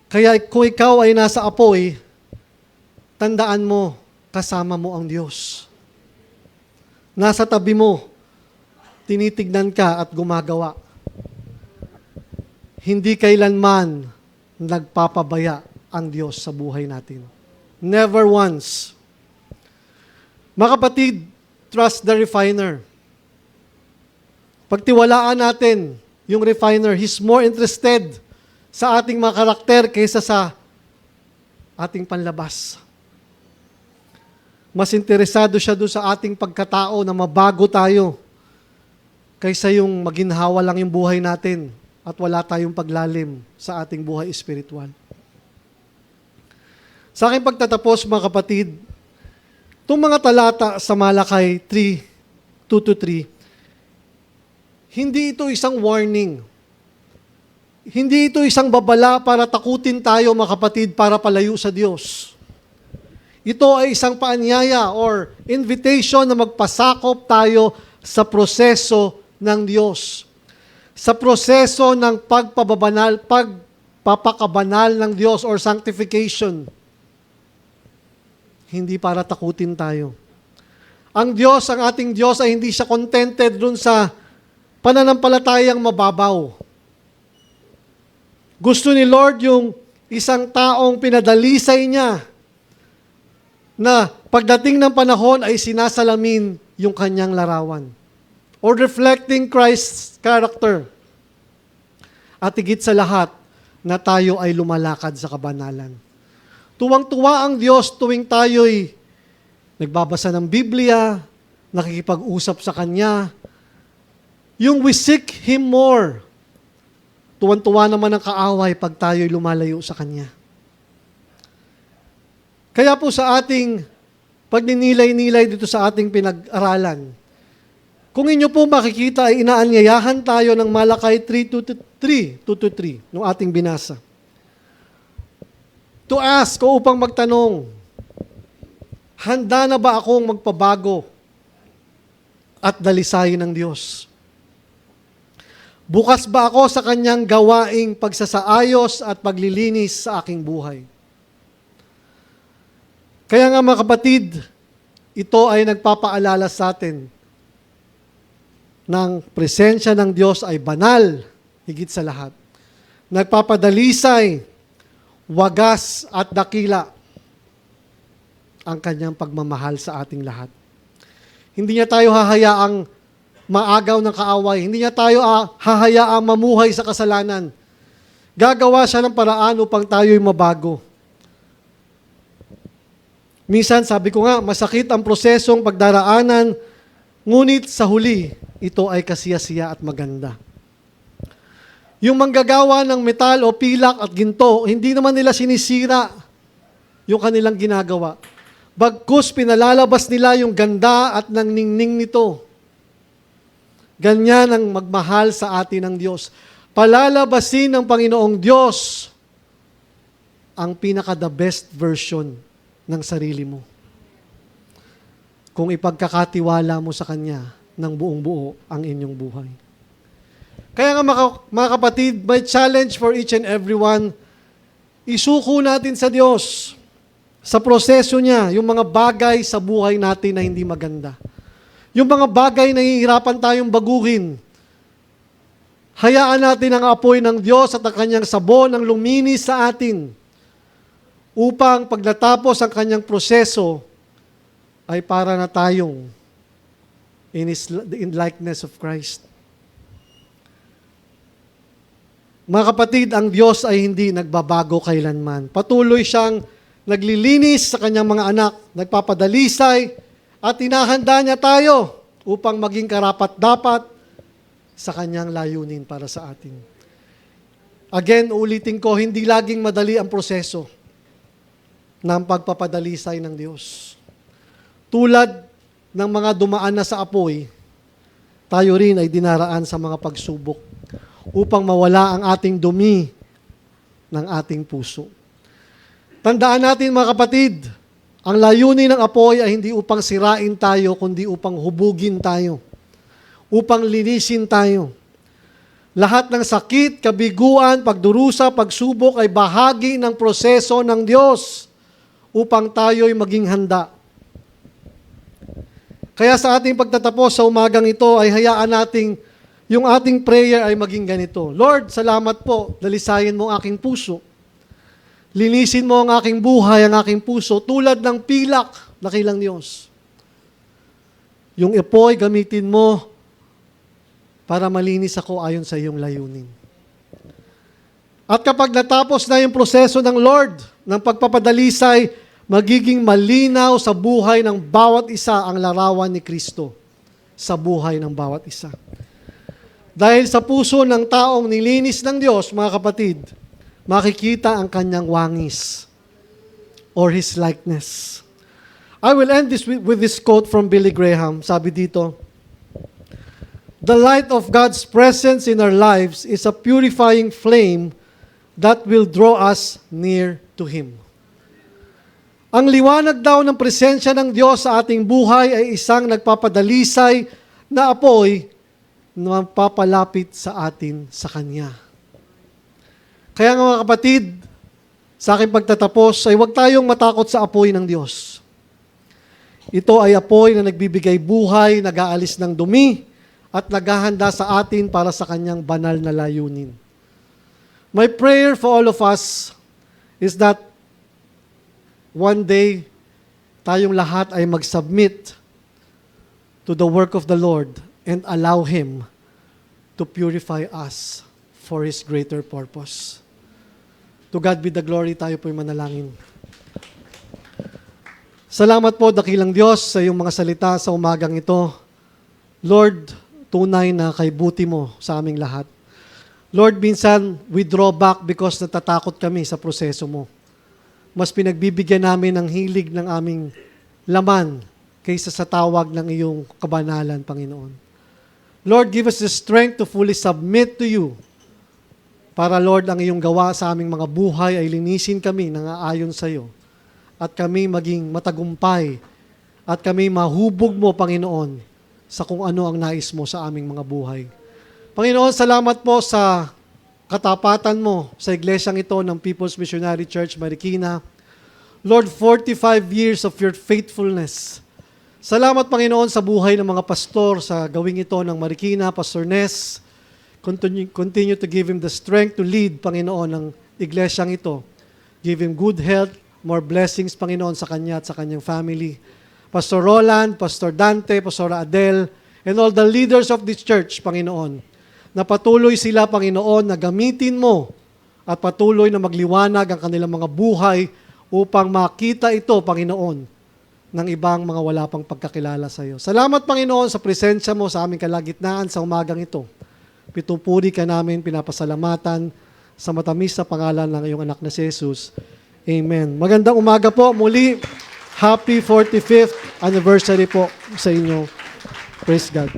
Kaya kung ikaw ay nasa apoy, tandaan mo, kasama mo ang Diyos. Nasa tabi mo, tinitignan ka at gumagawa. Hindi kailanman nagpapabaya ang Diyos sa buhay natin. Never once. Mga kapatid, trust the refiner. Pagtiwalaan natin yung refiner, he's more interested sa ating mga karakter kaysa sa ating panlabas. Mas interesado siya doon sa ating pagkatao na mabago tayo kaysa yung maginhawa lang yung buhay natin at wala tayong paglalim sa ating buhay espiritual. Sa aking pagtatapos, mga kapatid, itong mga talata sa Malakay 3, 2-3, hindi ito isang warning. Hindi ito isang babala para takutin tayo, mga kapatid, para palayo sa Diyos. Ito ay isang paanyaya or invitation na magpasakop tayo sa proseso ng Diyos. Sa proseso ng pagpapakabanal ng Diyos or sanctification. Hindi para takutin tayo. Ang Diyos, ang ating Diyos ay hindi siya contented dun sa pananampalatayang mababaw. Gusto ni Lord yung isang taong pinadalisay niya na pagdating ng panahon ay sinasalamin yung kanyang larawan or reflecting Christ's character. At higit sa lahat, na tayo ay lumalakad sa kabanalan. Tuwang-tuwa ang Diyos tuwing tayo'y nagbabasa ng Biblia, nakikipag-usap sa Kanya. Yung we seek Him more. Tuwan-tuwa naman ang kaaway pag tayo'y lumalayo sa Kanya. Kaya po sa ating pagninilay-nilay dito sa ating pinag-aralan, kung inyo po makikita ay inaanyayahan tayo ng Malakay 3:2-3 nung ating binasa. To ask o upang magtanong, handa na ba akong magpabago at dalisayin ng Diyos? Bukas ba ako sa Kanyang gawaing pagsasaayos at paglilinis sa aking buhay? Kaya nga mga kapatid, ito ay nagpapaalala sa atin ng presensya ng Diyos ay banal, higit sa lahat. Nagpapadalisay, wagas at dakila ang Kanyang pagmamahal sa ating lahat. Hindi niya tayo hahayaang maagaw ng kaaway. Hindi niya tayo hahayaang mamuhay sa kasalanan. Gagawa siya ng paraan upang tayo'y mabago. Minsan, sabi ko nga, masakit ang prosesong pagdaraanan, ngunit sa huli, ito ay kasiyasiya at maganda. Yung manggagawa ng metal o pilak at ginto, hindi naman nila sinisira yung kanilang ginagawa. Bagkus pinalalabas nila yung ganda at ng ningning nito. Ganyan ang magmahal sa atin ng Diyos. Palalabasin ng Panginoong Diyos ang pinaka-the best version ng sarili mo. Kung ipagkakatiwala mo sa Kanya ng buong buo ang inyong buhay. Kaya nga mga kapatid, my challenge for each and everyone, isuko natin sa Diyos, sa proseso niya, yung mga bagay sa buhay natin na hindi maganda. Yung mga bagay na hihirapan tayong baguhin. Hayaan natin ang apoy ng Diyos at ang Kanyang sabon ang luminis sa atin upang pag natapos ang Kanyang proseso ay para na tayong in likeness of Christ. Mga kapatid, ang Diyos ay hindi nagbabago kailanman. Patuloy siyang naglilinis sa Kanyang mga anak, nagpapadalisay, at inahanda niya tayo upang maging karapat-dapat sa Kanyang layunin para sa atin. Again, ulitin ko, hindi laging madali ang proseso ng pagpapadalisay ng Diyos. Tulad ng mga dumaan na sa apoy, tayo rin ay dinaraan sa mga pagsubok upang mawala ang ating dumi ng ating puso. Tandaan natin mga kapatid, ang layunin ng apoy ay hindi upang sirain tayo, kundi upang hubugin tayo, upang linisin tayo. Lahat ng sakit, kabiguan, pagdurusa, pagsubok ay bahagi ng proseso ng Diyos upang tayo'y maging handa. Kaya sa ating pagtatapos sa umagang ito ay hayaan nating yung ating prayer ay maging ganito. Lord, salamat po, dalisayin mo ang aking puso. Linisin mo ang aking buhay, ang aking puso, tulad ng pilak na kilang Diyos. Yung apoy, gamitin mo para malinis ako ayon sa iyong layunin. At kapag natapos na yung proseso ng Lord, ng pagpapadalisay, magiging malinaw sa buhay ng bawat isa ang larawan ni Kristo sa buhay ng bawat isa. Dahil sa puso ng taong nilinis ng Diyos, mga kapatid, makikita ang kanyang wangis or His likeness. I will end this with this quote from Billy Graham. Sabi dito, "The light of God's presence in our lives is a purifying flame that will draw us near to Him." Ang liwanag daw ng presensya ng Diyos sa ating buhay ay isang nagpapadalisay na apoy na magpapalapit sa atin sa Kanya. Kaya nga mga kapatid, sa aking pagtatapos ay huwag tayong matakot sa apoy ng Diyos. Ito ay apoy na nagbibigay buhay, nag-aalis ng dumi, at naghahanda sa atin para sa Kanyang banal na layunin. My prayer for all of us is that one day, tayong lahat ay mag-submit to the work of the Lord and allow Him to purify us for His greater purpose. To God be the glory, tayo po'y manalangin. Salamat po, dakilang Diyos, sa iyong mga salita sa umagang ito. Lord, tunay na kay buti mo sa aming lahat. Lord, minsan we draw back because natatakot kami sa proseso mo. Mas pinagbibigyan namin ng hilig ng aming laman kaysa sa tawag ng iyong kabanalan, Panginoon. Lord, give us the strength to fully submit to you para, Lord, ang iyong gawa sa aming mga buhay ay linisin kami ng aayon sa iyo at kami maging matagumpay at kami mahubog mo, Panginoon, sa kung ano ang nais mo sa aming mga buhay. Panginoon, salamat po sa katapatan mo sa iglesyang ito ng People's Missionary Church Marikina. Lord, 45 years of your faithfulness. Salamat, Panginoon, sa buhay ng mga pastor sa gawing ito ng Marikina, Pastor Ness. Continue to give him the strength to lead, Panginoon, ng iglesyang ito. Give him good health, more blessings, Panginoon, sa kanya at sa kanyang family. Pastor Roland, Pastor Dante, Pastor Adel, and all the leaders of this church, Panginoon, na patuloy sila, Panginoon, na gamitin mo at patuloy na magliwanag ang kanilang mga buhay upang makita ito, Panginoon, ng ibang mga wala pang pagkakilala sa iyo. Salamat, Panginoon, sa presensya mo sa aming kalagitnaan sa umagang ito. Pitupuri ka namin, pinapasalamatan sa matamis sa pangalan ng iyong anak na si Jesus. Amen. Magandang umaga po. Muli, happy 45th anniversary po sa inyo. Praise God.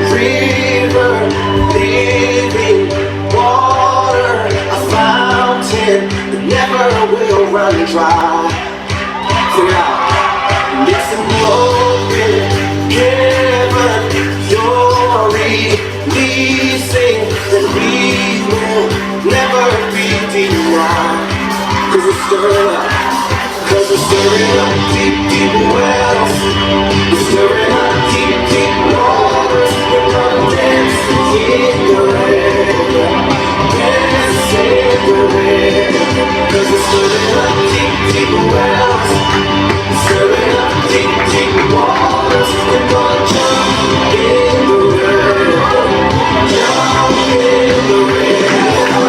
River, living water, a fountain that never will run dry. Sing out. It's an open heaven, you're releasing that we will never be denied. 'Cause we're stirring up, 'cause we're stirring up deep, deep wells. We're stirring up deep, deep waters. We're gonna dance in the river, dance in the river. 'Cause we're stirring up deep, deep wells. We're stirring up deep, deep waters. We're gonna jump in the river, jump in the river.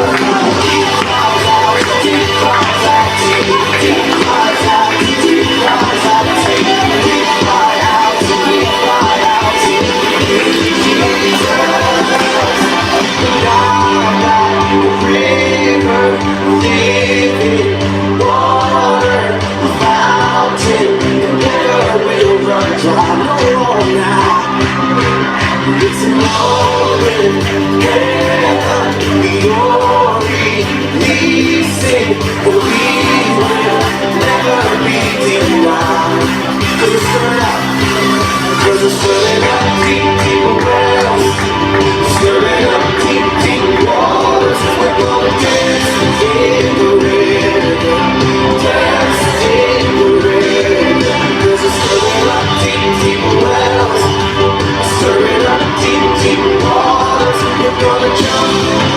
Deep cries out, deep cries out, deep, deep cries out, deep cries out, deep, deep cry out, deep cry out, deep, Jesus. River, living water, a fountain that never will run dry. No more now. It's an open heaven, you're releasing, but we will never be denied. 'Cause we're stirring up, 'cause we're stirring up deep, deep wells, stirring up deep, deep waters. We're gonna dance in the river, dance in the river. 'Cause we're stirring up deep, deep wells, stirring up deep, deep waters. We're gonna jump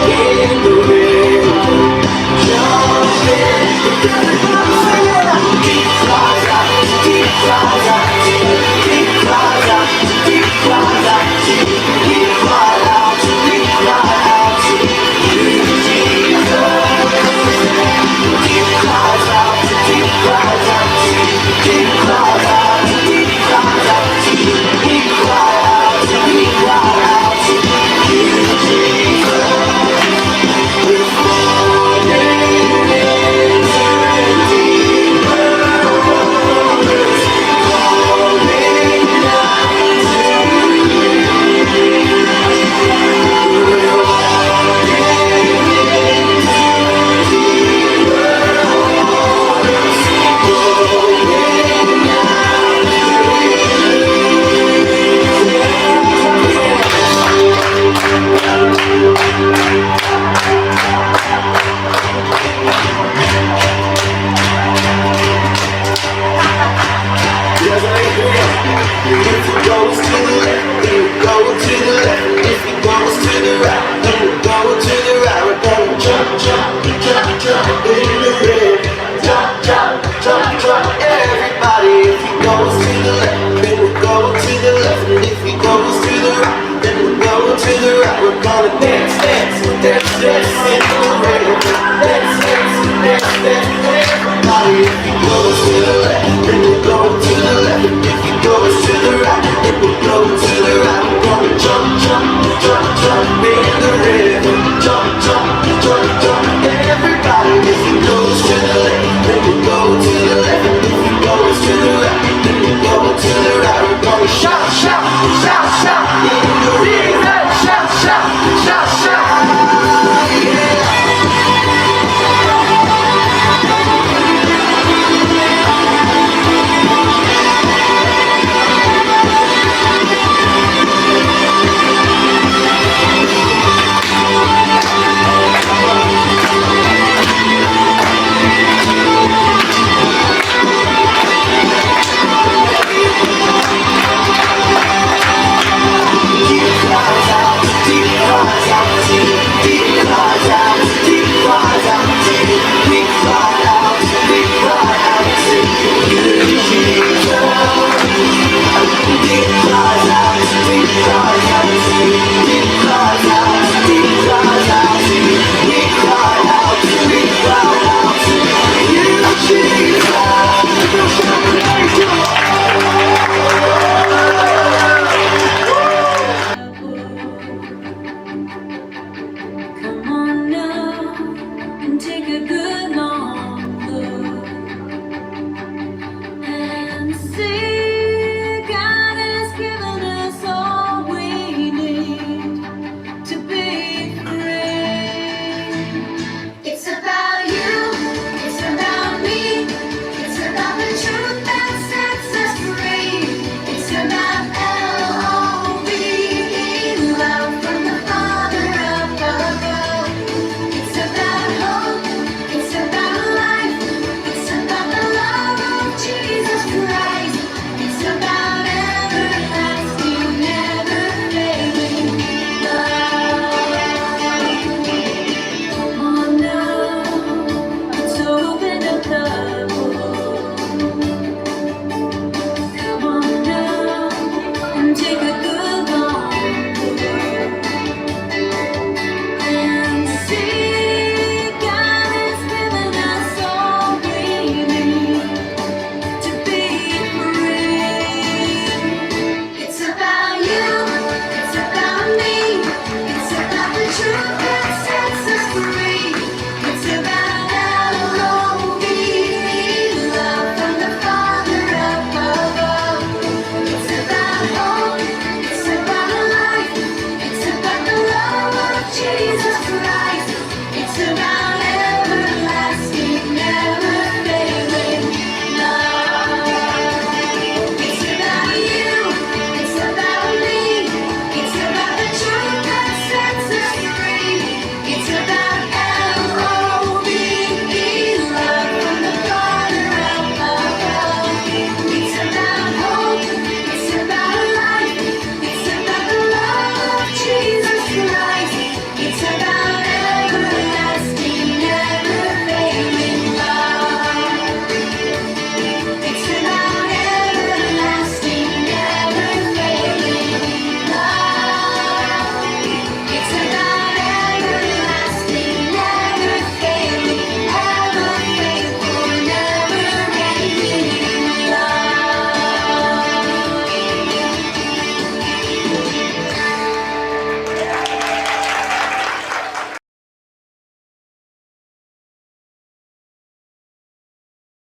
in the river, jump in the river. Deep cries out, deep cries out, deep cries out, let's celebrate. Let's, everybody. If you go to the left, then we go to the left. If you go to the right, then we go to the right. We're gonna jump, jump, jump, jump in the river. Jump, jump, jump, jump. Everybody, if you go to the left, then we go to the left. If you go to the right, then we go to the right. We're gonna shout, shout, shout, shout in the river. Shout, shout, shout, shout. Deep